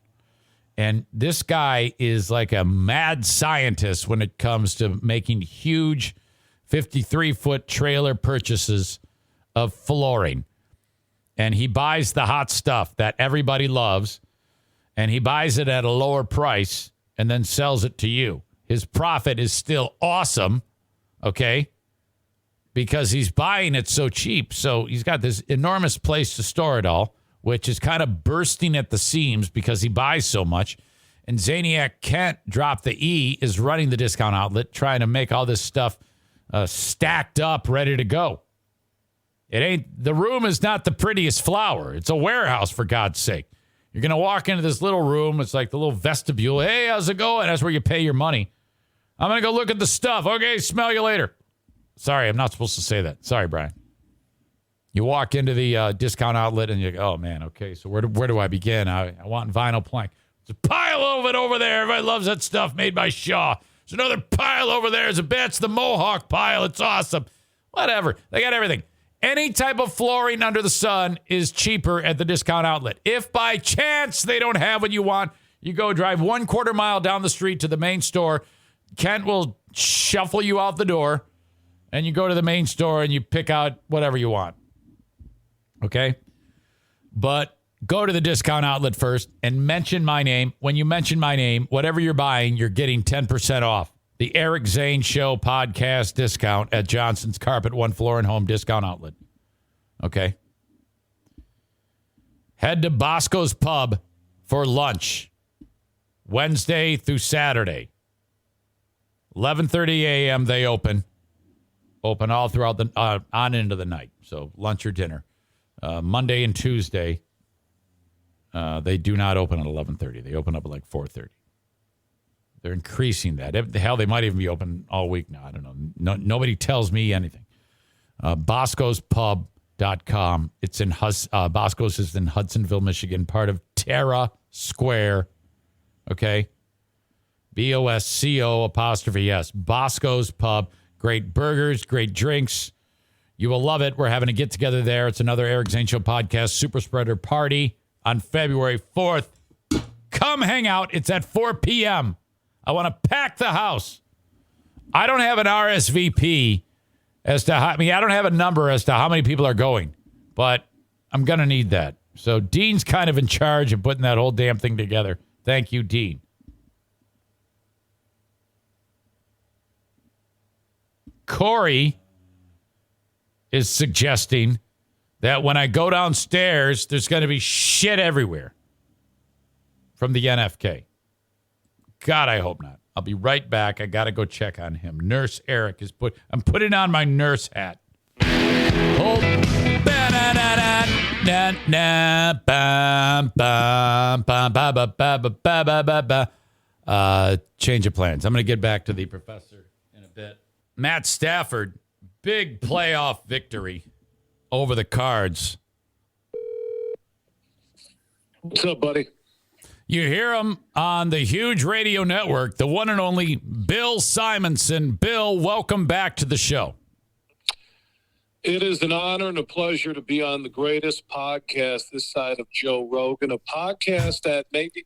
And this guy is like a mad scientist when it comes to making huge 53-foot trailer purchases of flooring. And he buys the hot stuff that everybody loves, and he buys it at a lower price and then sells it to you. His profit is still awesome, okay, because he's buying it so cheap. So he's got this enormous place to store it all, which is kind of bursting at the seams because he buys so much. And Zaniac Kent, drop the E, is running the discount outlet, trying to make all this stuff stacked up, ready to go. The room is not the prettiest flower. It's a warehouse, for God's sake. You're going to walk into this little room. It's like the little vestibule. Hey, how's it going? That's where you pay your money. I'm going to go look at the stuff. Okay, smell you later. Sorry, I'm not supposed to say that. Sorry, Brian. You walk into the discount outlet and you go, oh, man, okay, so where do I begin? I want vinyl plank. There's a pile of it over there. Everybody loves that stuff made by Shaw. There's another pile over there. It's the Mohawk pile. It's awesome. Whatever. They got everything. Any type of flooring under the sun is cheaper at the discount outlet. If by chance they don't have what you want, you go drive 1/4 mile down the street to the main store. Kent will shuffle you out the door, and you go to the main store and you pick out whatever you want. Okay? But go to the discount outlet first and mention my name. When you mention my name, whatever you're buying, you're getting 10% off. The Eric Zane Show podcast discount at Johnson's Carpet One Floor and Home Discount Outlet. Okay? Head to Bosco's Pub for lunch. Wednesday through Saturday. 11:30 a.m. they open. Open all throughout the on into the night. So lunch or dinner. Monday and Tuesday, they do not open at 11:30. They open up at like 4:30. They're increasing that. Hell, they might even be open all week now. I don't know. Nobody tells me anything. Bosco'sPub.com. It's in Bosco's is in Hudsonville, Michigan, part of Terra Square. Okay. BOSCO''S. Bosco's Pub. Great burgers, great drinks. You will love it. We're having a get together there. It's another Eric Zane Show podcast super spreader party on February 4th. Come hang out. It's at 4 p.m. I want to pack the house. I don't have an RSVP as to how, I don't have a number as to how many people are going, but I'm going to need that. So Dean's kind of in charge of putting that whole damn thing together. Thank you, Dean. Corey is suggesting that when I go downstairs, there's going to be shit everywhere from the NFK. God, I hope not. I'll be right back. I got to go check on him. Nurse Eric is I'm putting on my nurse hat. Hold. Change of plans. I'm going to get back to the professor in a bit. Matt Stafford, big playoff victory over the Cards. What's up, buddy? You hear him on the huge radio network, the one and only Bill Simonson. Bill, welcome back to the show. It is an honor and a pleasure to be on the greatest podcast this side of Joe Rogan, a podcast that may be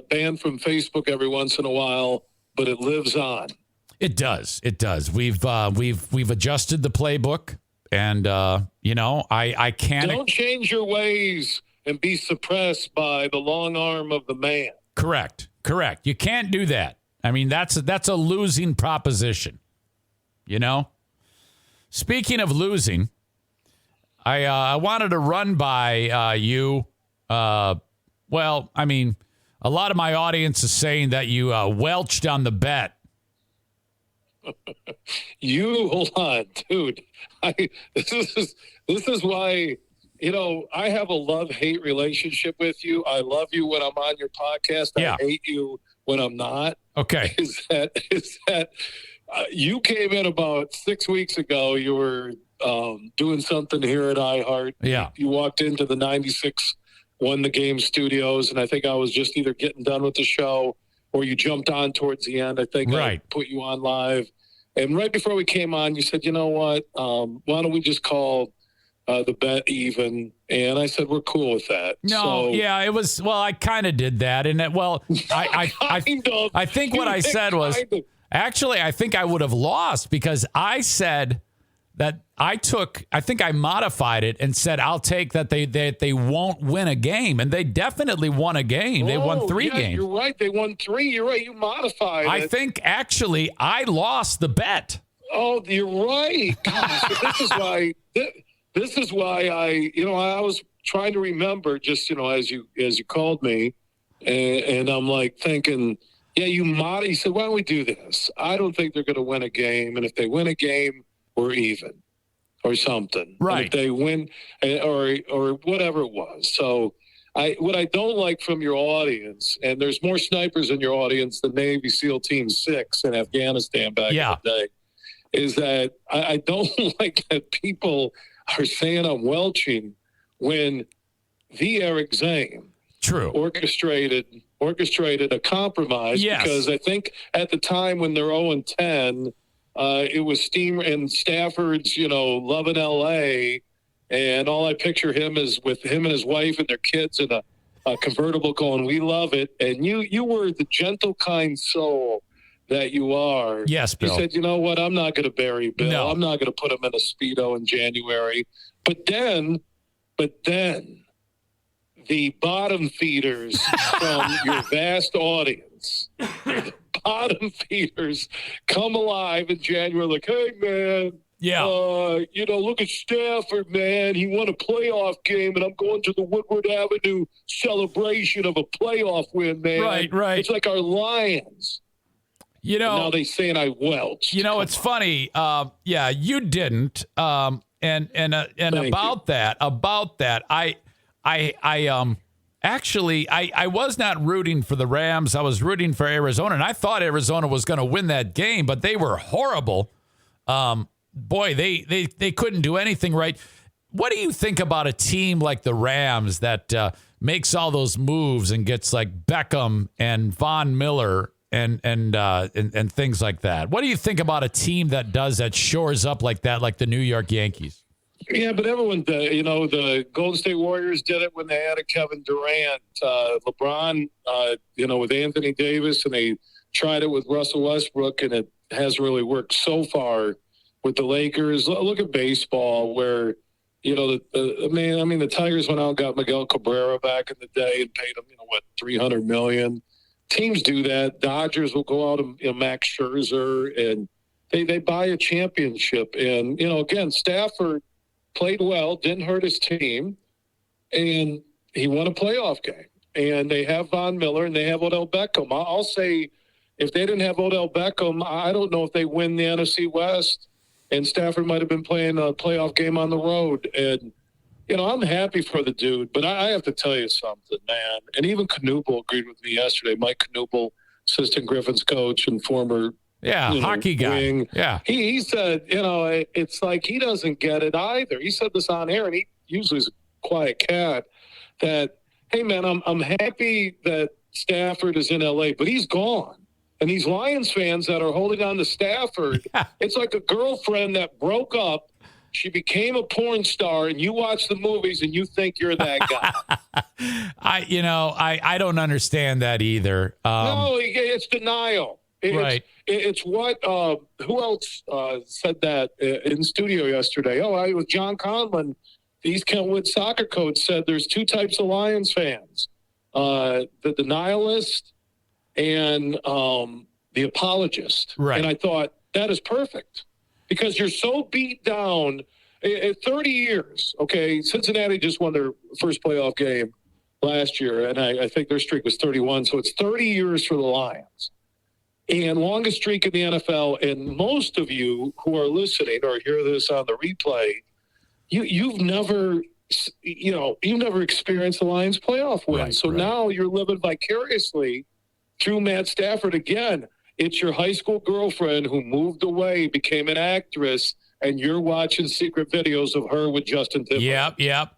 banned from Facebook every once in a while, but it lives on. It does. It does. We've adjusted the playbook, and I can't. Don't change your ways and be suppressed by the long arm of the man. Correct. You can't do that. I mean, that's a losing proposition. You know. Speaking of losing, I wanted to run by you. A lot of my audience is saying that you welched on the bet. You hold on, dude. This is why, I have a love-hate relationship with you. I love you when I'm on your podcast. Yeah. I hate you when I'm not. Okay. Is that you came in about 6 weeks ago. You were doing something here at iHeart. Yeah. You walked into the 96 Won the Game studios, and I think I was just either getting done with the show or you jumped on towards the end. I think right. I put you on live. And right before we came on, you said, you know what, why don't we just call the bet even? And I said, we're cool with that. It was, I kind of did that. And I think what I said was, actually, I think I would have lost because I said that I modified it and said, I'll take that they won't win a game. And they definitely won a game. They won 3 games. You're right. They won 3. You're right. You modified it. I think, actually, I lost the bet. Oh, you're right. God, this is why I was trying to remember just, as you called me. And I'm like thinking, yeah, he said, why don't we do this? I don't think they're going to win a game. And if they win a game, we're even or something. Right. And if they win or whatever it was. So what I don't like from your audience, and there's more snipers in your audience than Navy SEAL Team 6 in Afghanistan back in the day. is that I don't like that people are saying I'm welching when the Eric Zane orchestrated a compromise. Yes. Because I think at the time when they're 0-10, it was Steam and Stafford's, loving LA, and all I picture him is with him and his wife and their kids in a convertible going, "We love it." And you were the gentle, kind soul that you are. Yes, Bill. You said, "You know what? I'm not going to bury Bill. No. I'm not going to put him in a Speedo in January." But then the bottom feeders from your vast audience, bottom feeders come alive in January like, "Hey, man, yeah, look at Stafford, man. He won a playoff game, and I'm going to the Woodward Avenue celebration of a playoff win, man." Right. It's like our Lions. Now they saying I welched. It's funny. Yeah, you didn't. And about that, I was not rooting for the Rams. I was rooting for Arizona, and I thought Arizona was going to win that game, but they were horrible. Boy, they couldn't do anything right. What do you think about a team like the Rams that makes all those moves and gets like Beckham and Von Miller and things like that? What do you think about a team that does that, shores up like that, like the New York Yankees? Yeah, but everyone, the Golden State Warriors did it when they added Kevin Durant. LeBron, with Anthony Davis, and they tried it with Russell Westbrook, and it hasn't really worked so far with the Lakers. Look at baseball, where the Tigers went out and got Miguel Cabrera back in the day and paid him, $300 million. Teams do that. Dodgers will go out and Max Scherzer, and they buy a championship. And again, Stafford played well, didn't hurt his team, and he won a playoff game. And they have Von Miller, and they have Odell Beckham. I'll say, if they didn't have Odell Beckham, I don't know if they win the NFC West. And Stafford might have been playing a playoff game on the road. And, I'm happy for the dude. But I have to tell you something, man. And even Knuble agreed with me yesterday. Mike Knuble, assistant Griffin's coach and former hockey guy. Wing. Yeah. He said, it's like he doesn't get it either. He said this on air, and he usually is a quiet cat, that, "Hey, man, I'm happy that Stafford is in L.A., but he's gone." And these Lions fans that are holding on to Stafford, it's like a girlfriend that broke up. She became a porn star, and you watch the movies and you think you're that guy. I don't understand that either. No, it's denial. Right. It's what, who else said that in studio yesterday? It was John Conlon, the East Kentwood soccer coach, said there's two types of Lions fans, the denialist and the apologist. Right. And I thought, that is perfect, because you're so beat down. 30 years, okay, Cincinnati just won their first playoff game last year, and I think their streak was 31, so it's 30 years for the Lions. And longest streak in the NFL, and most of you who are listening or hear this on the replay, you've never experienced the Lions playoff win. Right, so now you're living vicariously through Matt Stafford again. It's your high school girlfriend who moved away, became an actress, and you're watching secret videos of her with Justin Timberlake. Yep.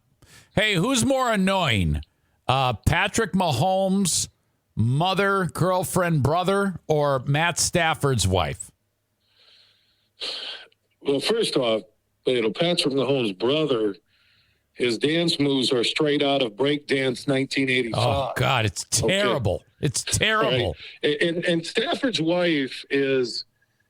Hey, who's more annoying? Patrick Mahomes' mother, girlfriend, brother, or Matt Stafford's wife? Well, first off, Patrick Mahomes' brother, his dance moves are straight out of Breakdance 1985. Oh, God, it's terrible. Okay. It's terrible. Right. And Stafford's wife is,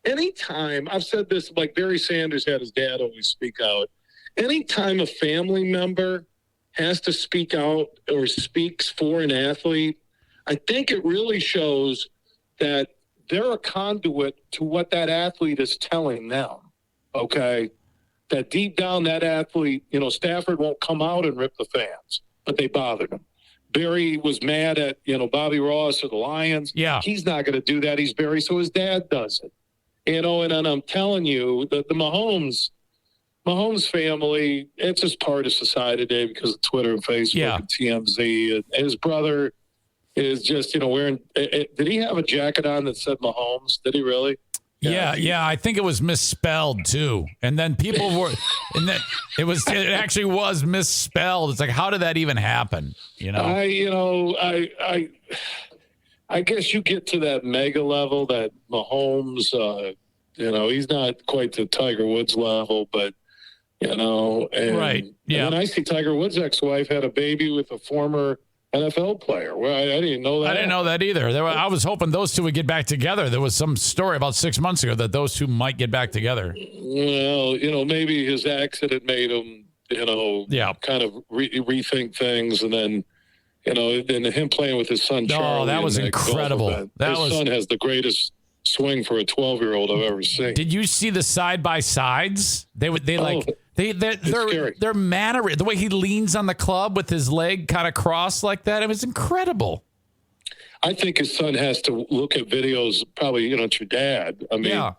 anytime, I've said this, like Barry Sanders had his dad always speak out, anytime a family member has to speak out or speaks for an athlete, I think it really shows that they're a conduit to what that athlete is telling them, okay? That deep down, that athlete, Stafford won't come out and rip the fans, but they bothered him. Barry was mad at, Bobby Ross or the Lions. Yeah. He's not going to do that. He's Barry, so his dad does it. And I'm telling you, the Mahomes family, it's just part of society today because of Twitter and Facebook and TMZ. And his brother is just, wearing – did he have a jacket on that said Mahomes? Did he really? Yeah. I think it was misspelled too. And then people were, and then it actually was misspelled. It's like, how did that even happen? I guess you get to that mega level that Mahomes, he's not quite to Tiger Woods level, but, and, right. Yeah. And then I see Tiger Woods' ex-wife had a baby with a former NFL player. Well, I didn't know that. I didn't know that either. I was hoping those two would get back together. There was some story about 6 months ago that those two might get back together. Well, maybe his accident made him, kind of rethink things, and then, then him playing with his son Charlie. Oh, that was incredible. His son has the greatest swing for a 12-year-old I've ever seen. Did you see the side-by-sides? They're manner, the way he leans on the club with his leg kind of crossed like that. It was incredible. I think his son has to look at videos. Probably, it's your dad. I mean, yeah.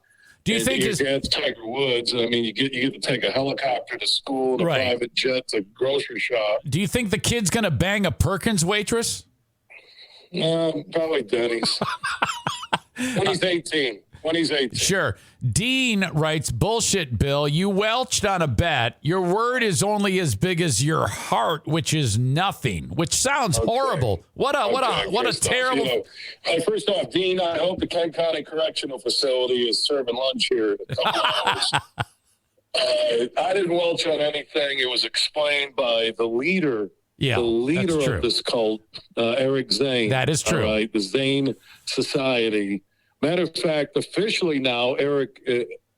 Do you think your dad's Tiger Woods? I mean, you get to take a helicopter to school, a private jet to grocery shop. Do you think the kid's going to bang a Perkins waitress? Probably Denny's. When he's 18. Sure. Dean writes, bullshit, Bill. You welched on a bet. Your word is only as big as your heart, which is nothing, which sounds horrible. What a terrible. First off, Dean, I hope the Kent County Correctional Facility is serving lunch here in a couple hours. I didn't welch on anything. It was explained by the leader. Yeah, the leader of this cult, Eric Zane. That is true. All right, the Zane Society. Matter of fact, officially now, Eric,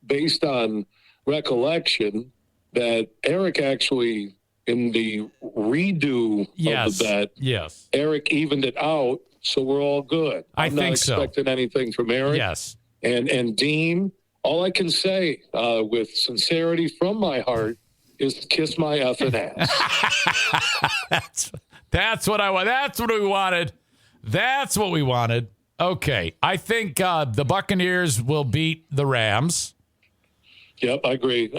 based on recollection, that Eric actually, in the redo of the bet, Eric evened it out, so we're all good. I'm not expecting anything from Eric. Yes. And Dean, all I can say with sincerity from my heart is kiss my effing ass. That's what I want. That's what we wanted. That's what we wanted. Okay, I think the Buccaneers will beat the Rams. Yep, I agree.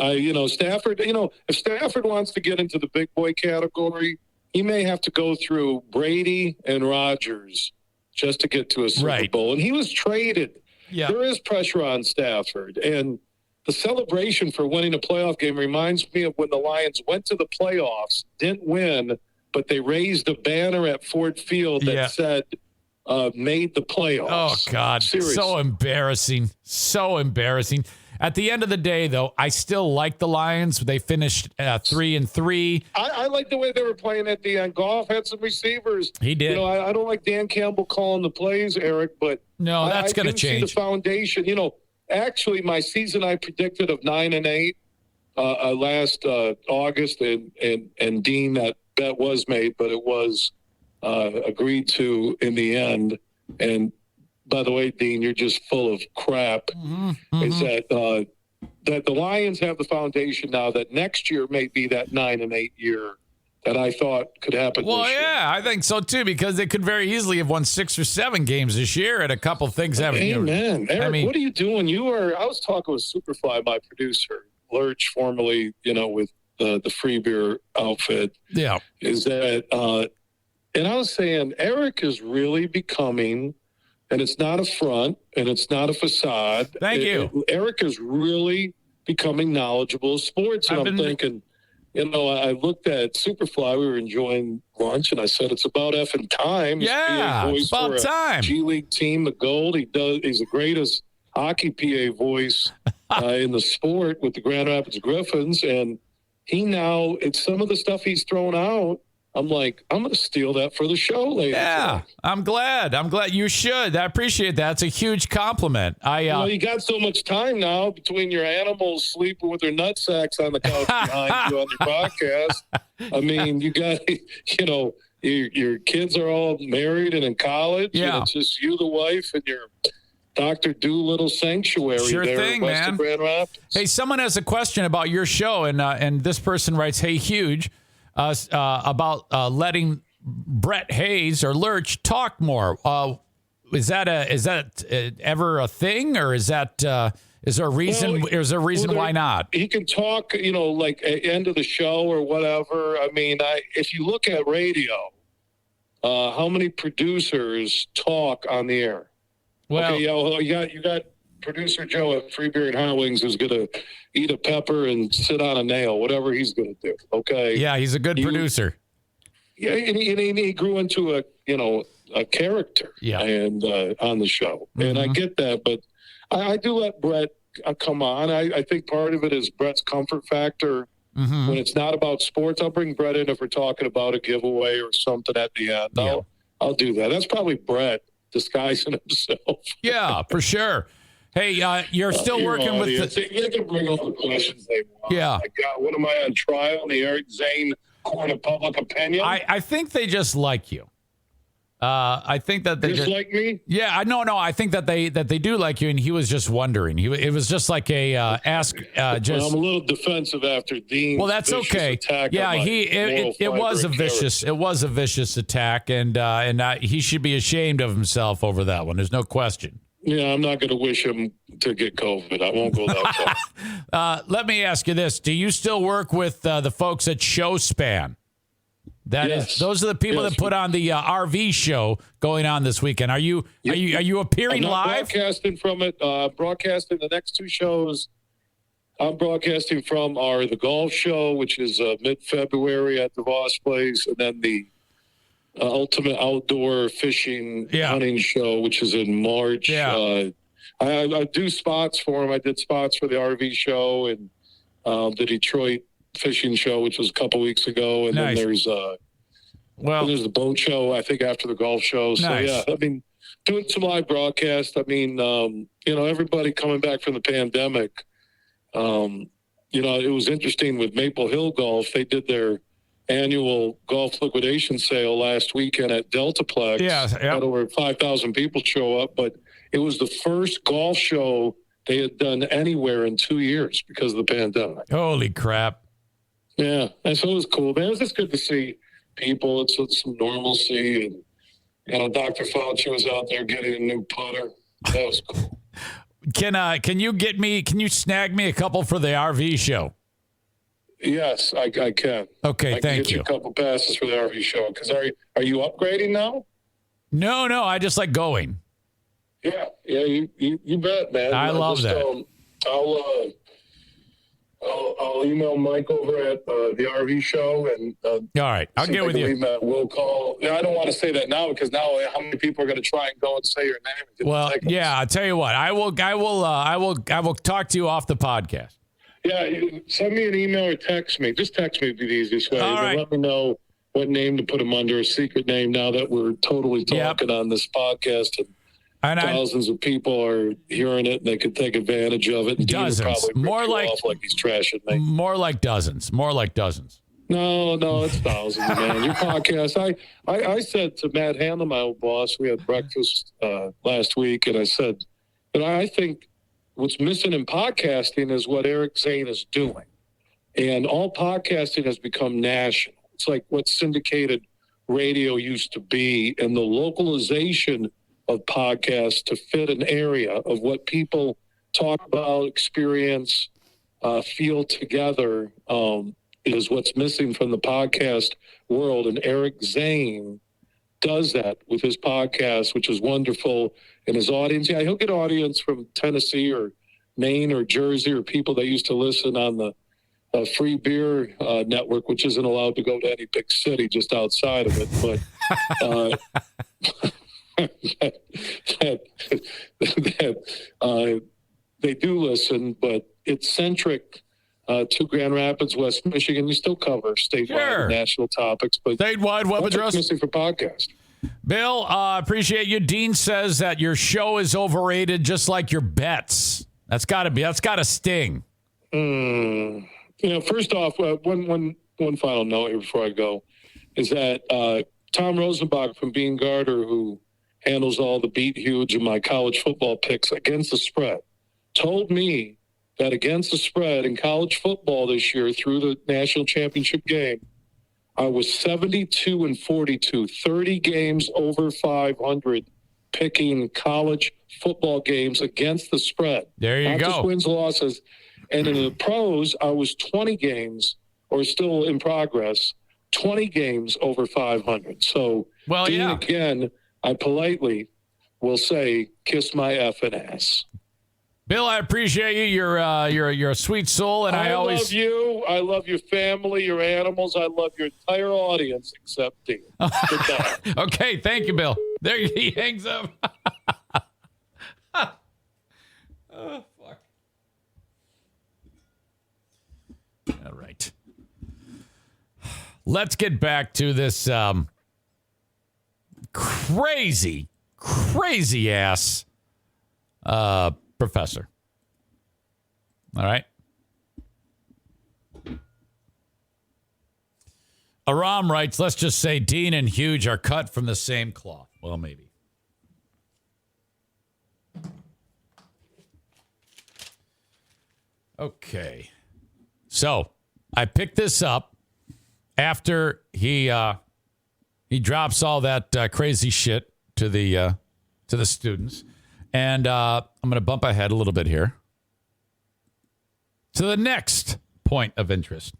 Stafford, if Stafford wants to get into the big boy category, he may have to go through Brady and Rodgers just to get to a Super Bowl. And he was traded. Yeah. There is pressure on Stafford. And the celebration for winning a playoff game reminds me of when the Lions went to the playoffs, didn't win, but they raised a banner at Ford Field that said, made the playoffs. Oh, God. Seriously. So embarrassing. So embarrassing. At the end of the day, though, I still like the Lions. They finished 3-3. I like the way they were playing at the end. Goff had some receivers. He did. I don't like Dan Campbell calling the plays, Eric, but no, that's going to change. See the foundation. Actually, my season I predicted of 9-8 last August, and Dean, that bet was made, but it was agreed to in the end. And by the way, Dean, you're just full of crap. Is that the Lions have the foundation now that next year may be that 9-8 year that I thought could happen. Well, this year. I think so too, because they could very easily have won 6 or 7 games this year, and a couple things haven't. Amen, Eric. What are you doing? I was talking with Superfly, my producer, Lurch, formerly, with the free beer outfit. Yeah, is that. And I was saying, Eric is really becoming, and it's not a front, and it's not a facade. Thank you. Eric is really becoming knowledgeable of sports. And I'm thinking, I looked at Superfly. We were enjoying lunch, and I said, it's about effing time. Yeah, it's about time. G League team, the gold. He's the greatest hockey PA voice in the sport with the Grand Rapids Griffins. And it's some of the stuff he's thrown out. I'm like, I'm going to steal that for the show later. Yeah, I'm glad you should. I appreciate that. It's a huge compliment. You got so much time now between your animals sleeping with their nutsacks on the couch behind you on your podcast. I mean, you got, your kids are all married and in college. Yeah. And it's just you, the wife, and your Dr. Doolittle sanctuary there thing, west of Grand Rapids. Hey, someone has a question about your show, and this person writes, hey, huge. About letting Brett Hayes or Lurch talk more. Is that ever a thing, or is there a reason? Is there a reason why not? He can talk, like at end of the show or whatever. I mean, if you look at radio, how many producers talk on the air? Well, okay, you got producer Joe at Free Beer and Hot Wings is going to eat a pepper and sit on a nail, whatever he's going to do. Okay. Yeah, he's a good producer. Yeah, and he grew into a character. Yeah. And on the show, and I get that, but I do let Brett come on. I think part of it is Brett's comfort factor. When it's not about sports, I'll bring Brett in if we're talking about a giveaway or something at the end. Yeah. I'll do that. That's probably Brett disguising himself. Yeah, for sure. Hey, you're still working with You can bring all the questions they want. Yeah. My God, what am I on trial in the Eric Zane Court of Public Opinion? I think they just like you. I think that they just like me. Yeah, no. I think that they do like you, and he was just wondering. It was just like a ask. I'm a little defensive after Dean's. Well, that's okay. Yeah, it was a vicious attack, and he should be ashamed of himself over that one. There's no question. Yeah, I'm not going to wish him to get COVID. I won't go that far. Let me ask you this: do you still work with the folks at Showspan? Those are the people that put on the RV show going on this weekend. Are you appearing live? Broadcasting from it. Broadcasting the next two shows. I'm broadcasting from the golf show, which is mid-February at the Voss Place, and then the Ultimate Outdoor Fishing Hunting Show, which is in March. Yeah. I do spots for him. I did spots for the RV show and the Detroit Fishing Show, which was a couple weeks ago, and then there's the boat show, I think, after the golf show. So I mean, doing some live broadcast. I mean, everybody coming back from the pandemic. It was interesting with Maple Hill Golf. They did their annual golf liquidation sale last weekend at Deltaplex. Had over 5,000 people show up, but it was the first golf show they had done anywhere in 2 years because of the pandemic. Holy crap. Yeah, and so it was cool, man. It was just good to see people. It's some normalcy, and Dr. Fauci was out there getting a new putter. That was cool. Can you snag me a couple for the RV show? Yes, I can. Okay, I can thank get you a couple passes for the RV show. Because are you upgrading now? No, I just like going. Yeah, you bet, man. I love that. I'll email Mike over at the RV show, and all right, I'll get with you. We'll call. I don't want to say that now because now how many people are going to try and go and say your name? Well, I'll tell you what. I will talk to you off the podcast. Yeah, send me an email or text me. Just text me would be the easiest way. All right. Let me know what name to put them under, a secret name. Now that we're totally talking on this podcast and thousands of people are hearing it, and they could take advantage of it. Dozens. More like he's trashing me. More like dozens. No, it's thousands, man. Your podcast. I said to Matt Hanlon, my old boss, we had breakfast last week, and I said, I think what's missing in podcasting is what Eric Zane is doing. And all podcasting has become national. It's like what syndicated radio used to be, and the localization of podcasts to fit an area of what people talk about, experience, feel together is what's missing from the podcast world. And Eric Zane does that with his podcast, which is wonderful. And his audience, he'll get audience from Tennessee or Maine or Jersey or people that used to listen on the Free Beer Network, which isn't allowed to go to any big city, just outside of it. But they do listen, but it's centric to Grand Rapids, West Michigan. You still cover statewide and national topics, but statewide web address missing for podcast. Bill, appreciate you. Dean says that your show is overrated, just like your bets. That's got to sting. First off, one final note here before I go is that Tom Rosenbach from Bean Garter, who handles all the beat huge of my college football picks against the spread, told me that against the spread in college football this year through the national championship game, I was 72-42, 30 games over 500, picking college football games against the spread. There you go. Not just wins, losses. And in the pros, I was 20 games, or still in progress, 20 games over 500. So, again, I politely will say, kiss my effing ass. Bill, I appreciate you. You're a sweet soul, and I always love you. I love your family, your animals. I love your entire audience except Dean. Goodbye. Okay, thank you, Bill. There he hangs up. Oh, fuck. All right. Let's get back to this crazy ass professor. All right. Aram writes, let's just say Dean and Huge are cut from the same cloth. Well, maybe. Okay. So I picked this up after he drops all that crazy shit to the students. And I'm going to bump ahead a little bit here to the next point of interest.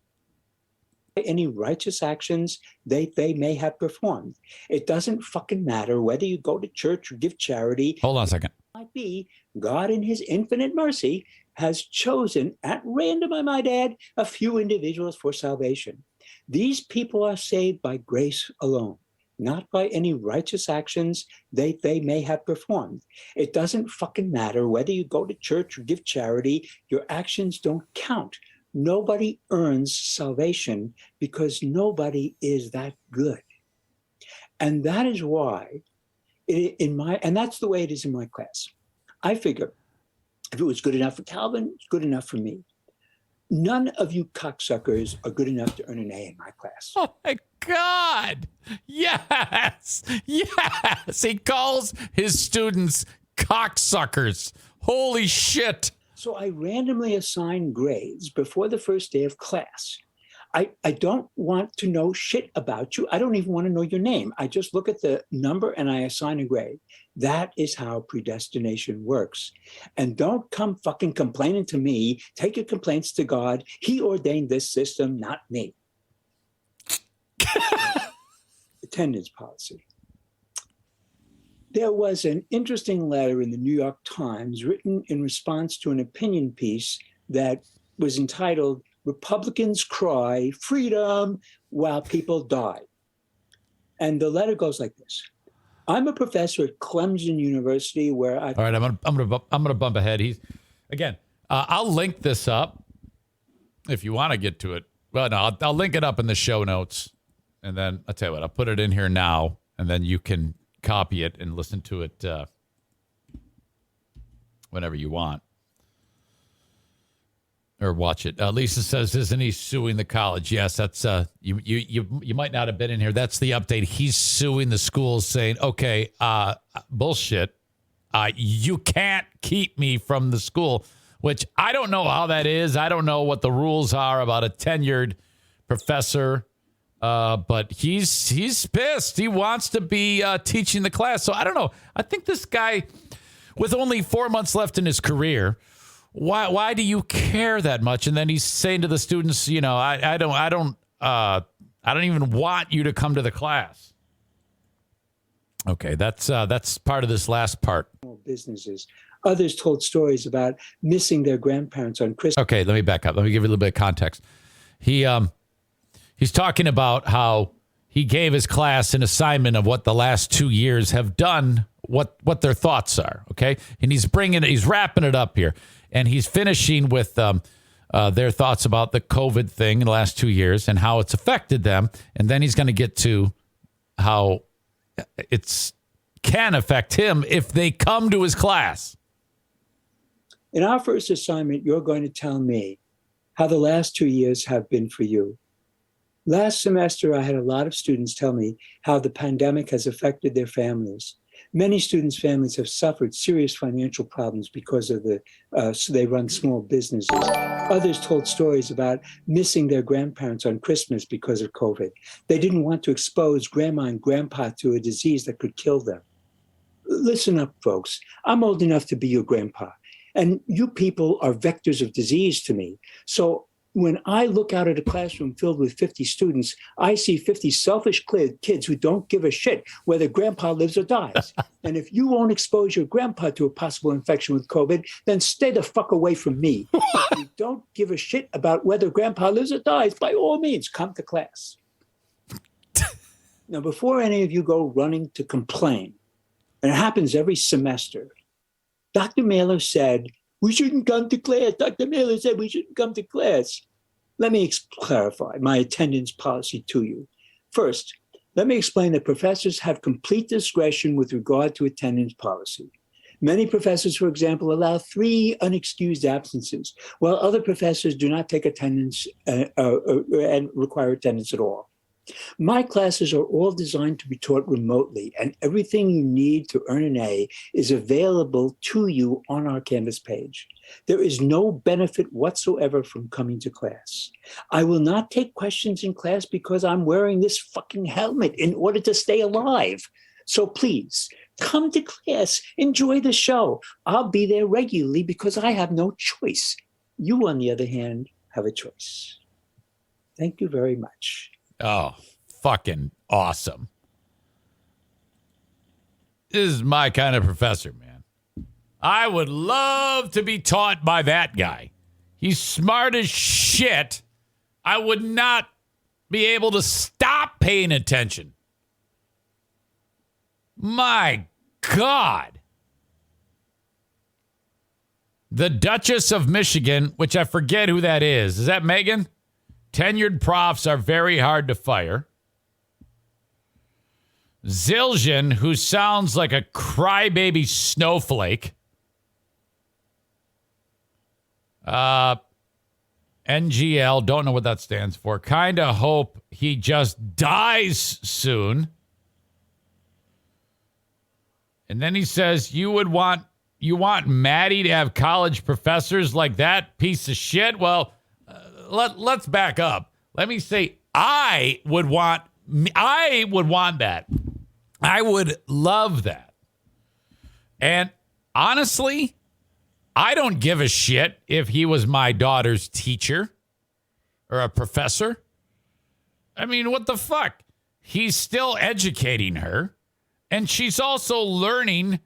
Any righteous actions they may have performed. It doesn't fucking matter whether you go to church or give charity. Hold on a second. Might be God in his infinite mercy has chosen at random, I might add, a few individuals for salvation. These people are saved by grace alone, not by any righteous actions they may have performed. It doesn't fucking matter whether you go to church or give charity. Your actions don't count. Nobody earns salvation because nobody is that good. And that is why, and that's the way it is in my class. I figure if it was good enough for Calvin, it's good enough for me. None of you cocksuckers are good enough to earn an A in my class. Oh, my God. Yes. Yes. He calls his students cocksuckers. Holy shit. So I randomly assign grades before the first day of class. I don't want to know shit about you. I don't even want to know your name. I just look at the number and I assign a grade. That is how predestination works. And don't come fucking complaining to me. Take your complaints to God. He ordained this system, not me. Attendance policy. There was an interesting letter in the New York Times written in response to an opinion piece that was entitled, Republicans Cry Freedom While People Die. And the letter goes like this. I'm a professor at Clemson University where I... All right, I'm gonna bump ahead. I'll link this up if you want to get to it. Well, no, I'll link it up in the show notes. And then I'll tell you what, I'll put it in here now, and then you can copy it and listen to it whenever you want. Or watch it. Lisa says, isn't he suing the college? Yes, that's you might not have been in here. That's the update. He's suing the schools saying, okay, bullshit. You can't keep me from the school, which I don't know how that is. I don't know what the rules are about a tenured professor. But he's pissed. He wants to be teaching the class. So I don't know. I think this guy, with only 4 months left in his career, why do you care that much? And then he's saying to the students, you know, I don't even want you to come to the class. Okay, that's part of this last part. Businesses. Others told stories about missing their grandparents on Christmas. Okay, let me back up. Let me give you a little bit of context. He's talking about how he gave his class an assignment of what the last 2 years have done, what their thoughts are, okay? And he's wrapping it up here. And he's finishing with their thoughts about the COVID thing in the last 2 years and how it's affected them. And then he's going to get to how it can affect him if they come to his class. In our first assignment, you're going to tell me how the last 2 years have been for you. Last semester, I had a lot of students tell me how the pandemic has affected their families. Many students' families have suffered serious financial problems because of so they run small businesses. Others told stories about missing their grandparents on Christmas because of COVID. They didn't want to expose grandma and grandpa to a disease that could kill them. Listen up, folks. I'm old enough to be your grandpa, and you people are vectors of disease to me. So when I look out at a classroom filled with 50 students, I see 50 selfish kids who don't give a shit whether grandpa lives or dies. And if you won't expose your grandpa to a possible infection with COVID, then stay the fuck away from me. If you don't give a shit about whether grandpa lives or dies, by all means, come to class. Now, before any of you go running to complain, and it happens every semester, Dr. Mailer said, we shouldn't come to class. Dr. Mailer said we shouldn't come to class. Let me clarify my attendance policy to you. First, let me explain that professors have complete discretion with regard to attendance policy. Many professors, for example, allow 3 unexcused absences, while other professors do not take attendance and require attendance at all. My classes are all designed to be taught remotely, and everything you need to earn an A is available to you on our Canvas page. There is no benefit whatsoever from coming to class. I will not take questions in class because I'm wearing this fucking helmet in order to stay alive. So please, come to class, enjoy the show. I'll be there regularly because I have no choice. You, on the other hand, have a choice. Thank you very much. Oh, fucking awesome. This is my kind of professor, man. I would love to be taught by that guy. He's smart as shit. I would not be able to stop paying attention. My God. The Duchess of Michigan, which I forget who that is. Is that Megan? Tenured profs are very hard to fire. Zildjian, who sounds like a crybaby snowflake. NGL, don't know what that stands for. Kinda hope he just dies soon. And then he says, you want Maddie to have college professors like that piece of shit? Well, let's back up. Let me say, I would want that. I would love that. And honestly, I don't give a shit if he was my daughter's teacher or a professor. I mean, what the fuck? He's still educating her. And she's also learning,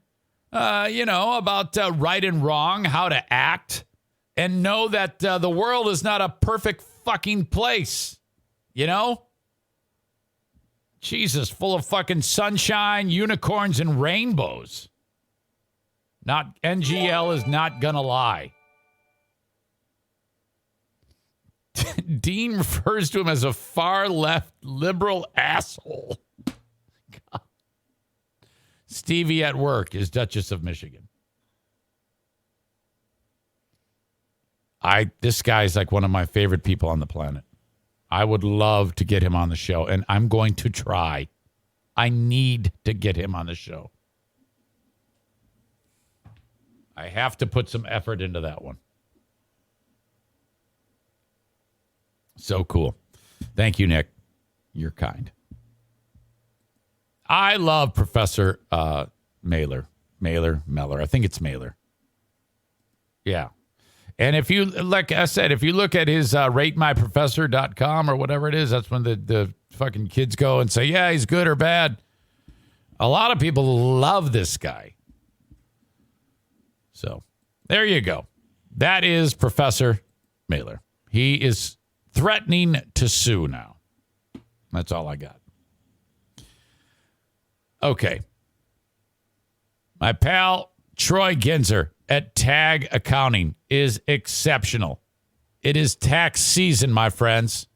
about right and wrong, how to act. And know that the world is not a perfect fucking place. You know? Jesus, full of fucking sunshine, unicorns, and rainbows. NGL is not gonna lie. Dean refers to him as a far left liberal asshole. God. Stevie at work is Duchess of Michigan. This guy's like one of my favorite people on the planet. I would love to get him on the show, and I'm going to try. I need to get him on the show. I have to put some effort into that one. So cool. Thank you, Nick. You're kind. I love Professor Mailer. I think it's Mailer. Yeah. And if you, like I said, if you look at his ratemyprofessor.com or whatever it is, that's when the fucking kids go and say, yeah, he's good or bad. A lot of people love this guy. So there you go. That is Professor Mailer. He is threatening to sue now. That's all I got. Okay. My pal Troy Ginzer at Tag Accounting is exceptional. It is tax season, my friends.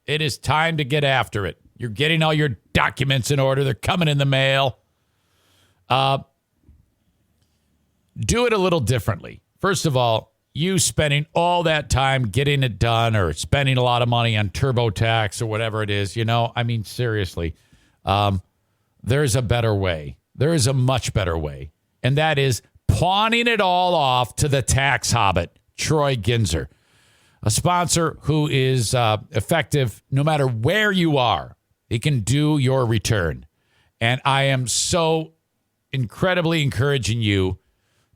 It is time to get after it. You're getting all your documents in order. They're coming in the mail. Do it a little differently. First of all, you spending all that time getting it done or spending a lot of money on TurboTax or whatever it is, seriously, there's a better way. There is a much better way. And that is pawning it all off to the tax hobbit, Troy Ginzer, a sponsor who is effective no matter where you are. He can do your return. And I am so incredibly encouraging you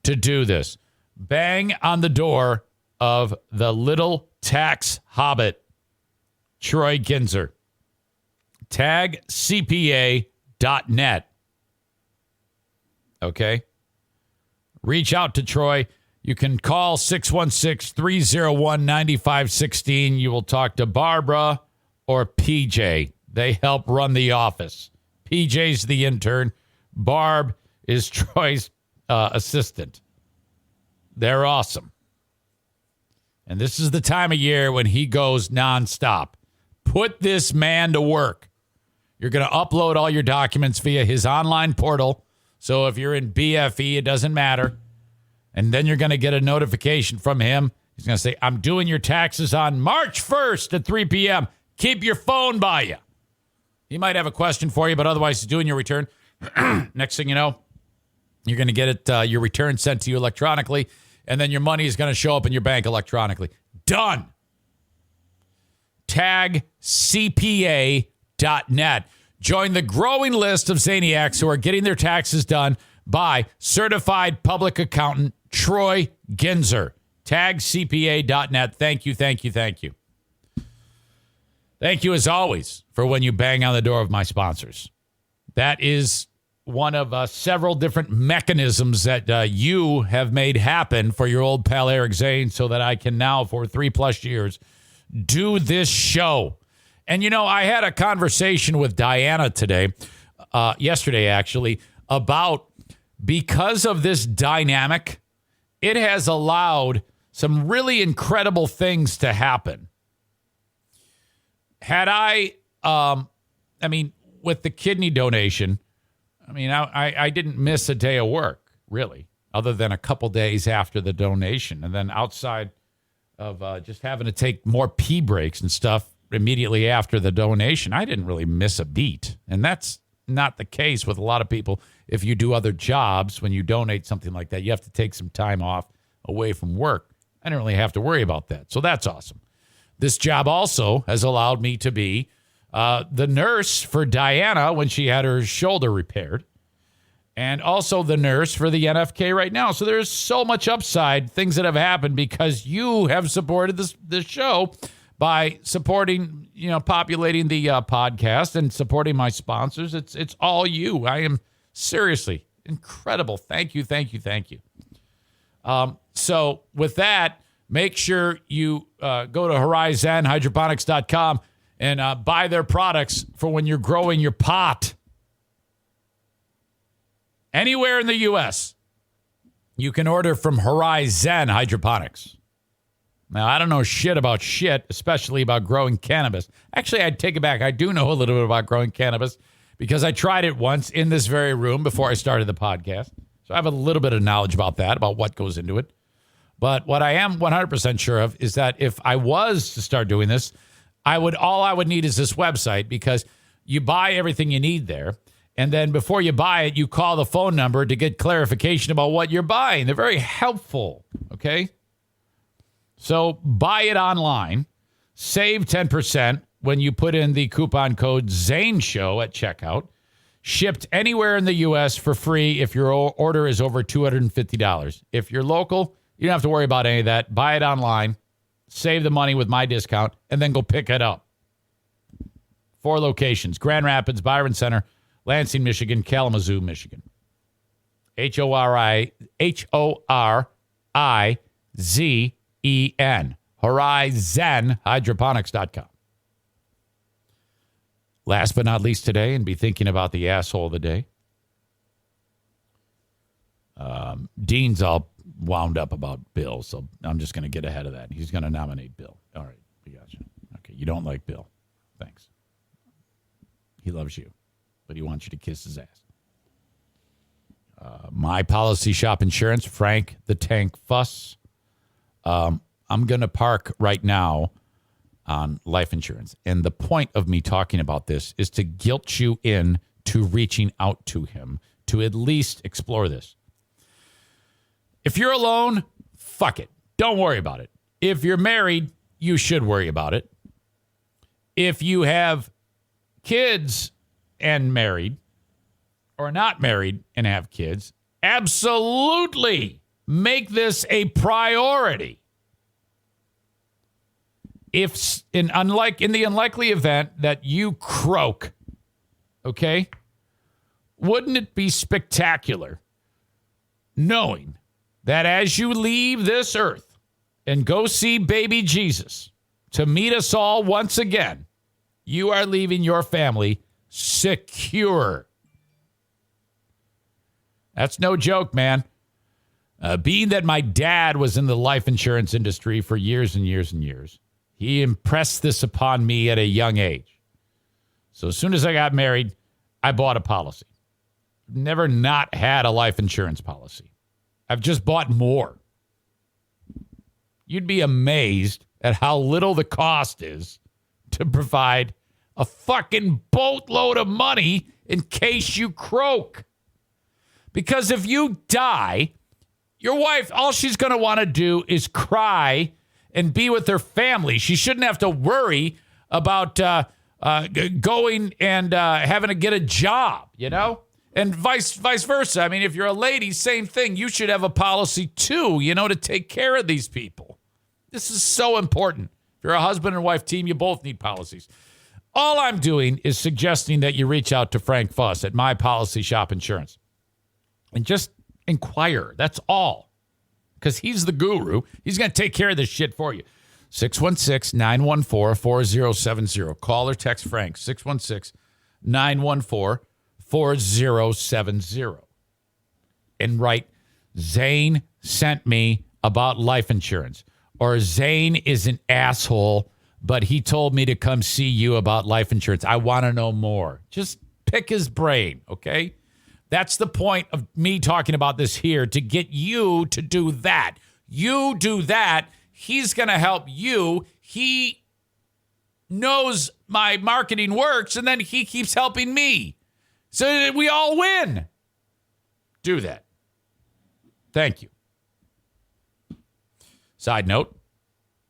to do this. Bang on the door of the little tax hobbit, Troy Ginzer. TagCPA.net. Okay? Reach out to Troy. You can call 616-301-9516. You will talk to Barbara or PJ. They help run the office. PJ's the intern. Barb is Troy's assistant. They're awesome. And this is the time of year when he goes nonstop. Put this man to work. You're going to upload all your documents via his online portal. So if you're in BFE, it doesn't matter. And then you're going to get a notification from him. He's going to say, I'm doing your taxes on March 1st at 3 p.m. Keep your phone by you. He might have a question for you, but otherwise he's doing your return. Next thing you know, you're going to get your return sent to you electronically, and then your money is going to show up in your bank electronically. Done. TagCPA.net. Join the growing list of Zaniacs who are getting their taxes done by certified public accountant Troy Ginzer. TagCPA.net. Thank you, thank you, thank you. Thank you, as always, for when you bang on the door of my sponsors. That is one of several different mechanisms that you have made happen for your old pal Eric Zane so that I can now, for 3+ years, do this show. And, you know, I had a conversation with Diana today, yesterday actually, about because of this dynamic, it has allowed some really incredible things to happen. Had with the kidney donation, I didn't miss a day of work, really, other than a couple days after the donation. And then outside of just having to take more pee breaks and stuff immediately after the donation, I didn't really miss a beat. And that's not the case with a lot of people. If you do other jobs, when you donate something like that, you have to take some time off away from work. I didn't really have to worry about that. So that's awesome. This job also has allowed me to be the nurse for Diana when she had her shoulder repaired, and also the nurse for the NFK right now. So there's so much upside, things that have happened because you have supported this show by supporting, populating the podcast and supporting my sponsors. It's all you. I am seriously incredible. Thank you, thank you, thank you. So with that, make sure you go to horizonhydroponics.com and buy their products for when you're growing your pot. Anywhere in the U.S., you can order from Horizon Hydroponics. Now, I don't know shit, especially about growing cannabis. Actually, I'd take it back. I do know a little bit about growing cannabis because I tried it once in this very room before I started the podcast. So I have a little bit of knowledge about that, about what goes into it. But what I am 100% sure of is that if I was to start doing this, all I would need is this website, because you buy everything you need there. And then before you buy it, you call the phone number to get clarification about what you're buying. They're very helpful. Okay. So buy it online. Save 10% when you put in the coupon code Zane Show at checkout. Shipped anywhere in the U.S. for free if your order is over $250. If you're local, you don't have to worry about any of that. Buy it online, save the money with my discount, and then go pick it up. 4 locations: Grand Rapids, Byron Center, Lansing, Michigan, Kalamazoo, Michigan. HORIZEN. HorizonHydroponics.com. Last but not least today, and be thinking about the asshole of the day. Dean's all wound up about Bill, so I'm just going to get ahead of that. He's going to nominate Bill. All right, we got you. Okay, you don't like Bill. Thanks. He loves you, but he wants you to kiss his ass. My Policy Shop Insurance, Frank the Tank Fuss. I'm going to park right now on life insurance. And the point of me talking about this is to guilt you in to reaching out to him to at least explore this. If you're alone, fuck it. Don't worry about it. If you're married, you should worry about it. If you have kids and married, or not married and have kids, absolutely make this a priority. if in the unlikely event that you croak, okay, wouldn't it be spectacular knowing that as you leave this earth and go see baby Jesus to meet us all once again, you are leaving your family secure? That's no joke, man. Being that my dad was in the life insurance industry for years and years and years, he impressed this upon me at a young age. So as soon as I got married, I bought a policy. Never not had a life insurance policy. I've just bought more. You'd be amazed at how little the cost is to provide a fucking boatload of money in case you croak. Because if you die, your wife, all she's going to want to do is cry and be with her family. She shouldn't have to worry about going and having to get a job, you know? And vice versa. I mean, if you're a lady, same thing. You should have a policy too, you know, to take care of these people. This is so important. If you're a husband and wife team, you both need policies. All I'm doing is suggesting that you reach out to Frank Fuss at My Policy Shop Insurance and just inquire. That's all. Because he's the guru. He's going to take care of this shit for you. 616-914-4070. Call or text Frank. 616-914-4070. And write, Zane sent me about life insurance. Or Zane is an asshole, but he told me to come see you about life insurance. I want to know more. Just pick his brain, okay? That's the point of me talking about this here, to get you to do that. You do that, he's going to help you. He knows my marketing works, and then he keeps helping me. So we all win. Do that. Thank you. Side note,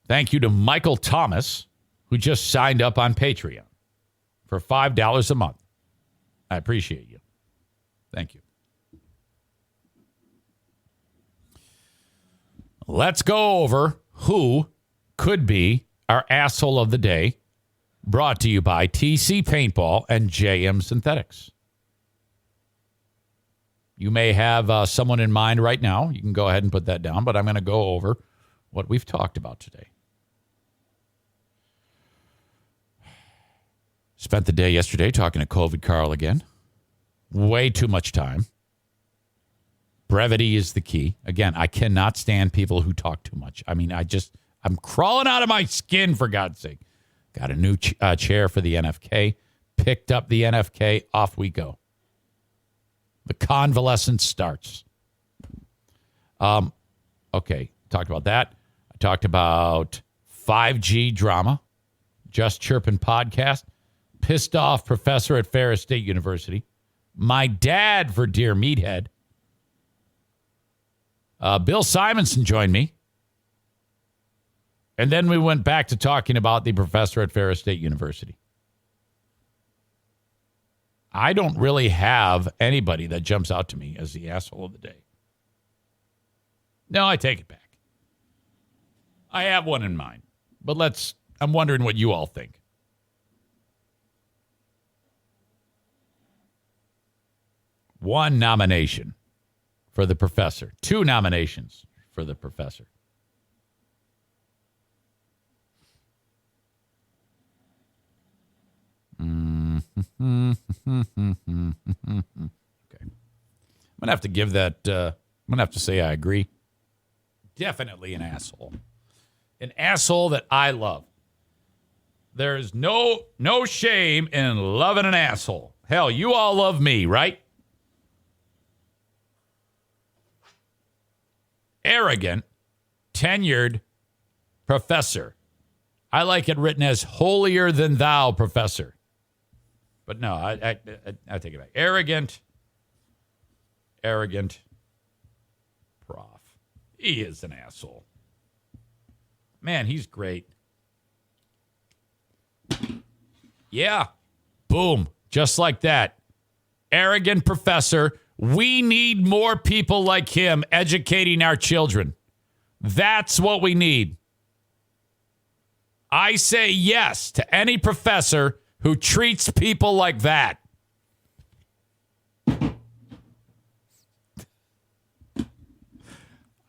thank you to Michael Thomas, who just signed up on Patreon for $5 a month. I appreciate you. Thank you. Let's go over who could be our asshole of the day, brought to you by TC Paintball and JM Synthetics. You may have someone in mind right now. You can go ahead and put that down, but I'm going to go over what we've talked about today. Spent the day yesterday talking to COVID Carl again. Way too much time. Brevity is the key. Again, I cannot stand people who talk too much. I mean, I'm crawling out of my skin, for God's sake. Got a new chair for the NFK. Picked up the NFK. Off we go. The convalescence starts. Okay, talked about that. I talked about 5G drama. Just Chirpin podcast. Pissed off professor at Ferris State University. My dad for Dear Meathead. Bill Simonson joined me. And then we went back to talking about the professor at Ferris State University. I don't really have anybody that jumps out to me as the asshole of the day. No, I take it back. I have one in mind. But I'm wondering what you all think. One nomination for the professor. 2 nominations for the professor. Okay. I'm going to have to give that, I'm going to have to say I agree. Definitely an asshole. An asshole that I love. There's no shame in loving an asshole. Hell, you all love me, right? Arrogant, tenured professor. I like it written as holier than thou professor. But no, I take it back. Arrogant prof. He is an asshole. Man, he's great. Yeah. Boom. Just like that. Arrogant professor. We need more people like him educating our children. That's what we need. I say yes to any professor who treats people like that.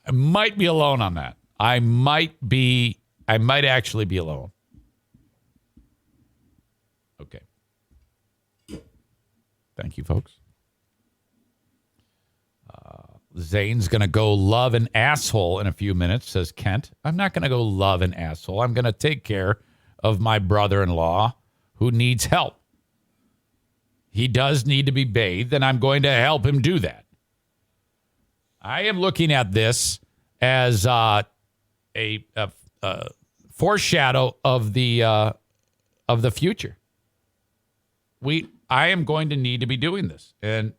I might be alone on that. I might actually be alone. Okay. Thank you, folks. Zane's going to go love an asshole in a few minutes, says Kent. I'm not going to go love an asshole. I'm going to take care of my brother-in-law who needs help. He does need to be bathed, and I'm going to help him do that. I am looking at this as a foreshadow of the future. I am going to need to be doing this, and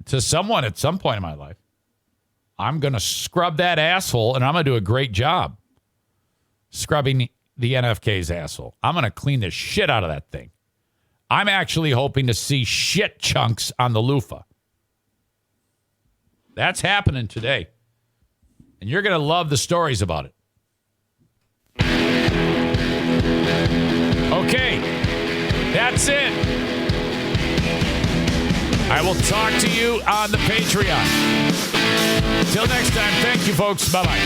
to someone at some point in my life, I'm going to scrub that asshole, and I'm going to do a great job scrubbing the NFK's asshole. I'm going to clean the shit out of that thing. I'm actually hoping to see shit chunks on the loofah. That's happening today. And you're going to love the stories about it. Okay, that's it. I will talk to you on the Patreon. Till next time, thank you, folks. Bye-bye.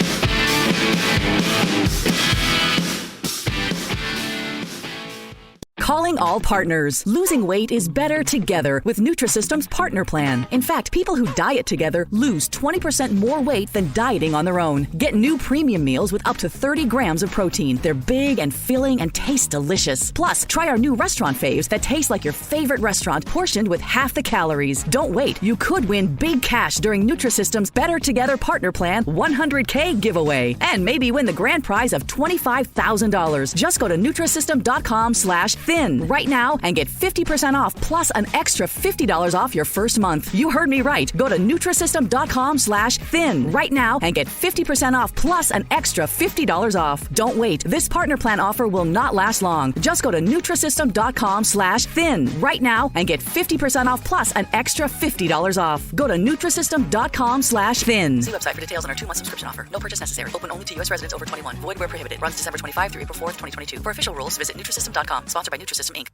Calling all partners. Losing weight is better together with Nutrisystem's Partner Plan. In fact, people who diet together lose 20% more weight than dieting on their own. Get new premium meals with up to 30 grams of protein. They're big and filling and taste delicious. Plus, try our new restaurant faves that taste like your favorite restaurant, portioned with half the calories. Don't wait. You could win big cash during Nutrisystem's Better Together Partner Plan 100K giveaway. And maybe win the grand prize of $25,000. Just go to Nutrisystem.com/thin right now and get 50% off plus an extra $50 off your first month. You heard me right. Go to Nutrisystem.com/thin right now and get 50% off plus an extra $50 off. Don't wait. This partner plan offer will not last long. Just go to Nutrisystem.com/thin right now and get 50% off plus an extra $50 off. Go to Nutrisystem.com/thin. See website for details on our 2-month subscription offer. No purchase necessary. Open only to U.S. residents over 21. Void where prohibited. Runs December 25 through April 4th, 2022. For official rules, visit Nutrisystem.com. Sponsored by Nutrisystem, Inc.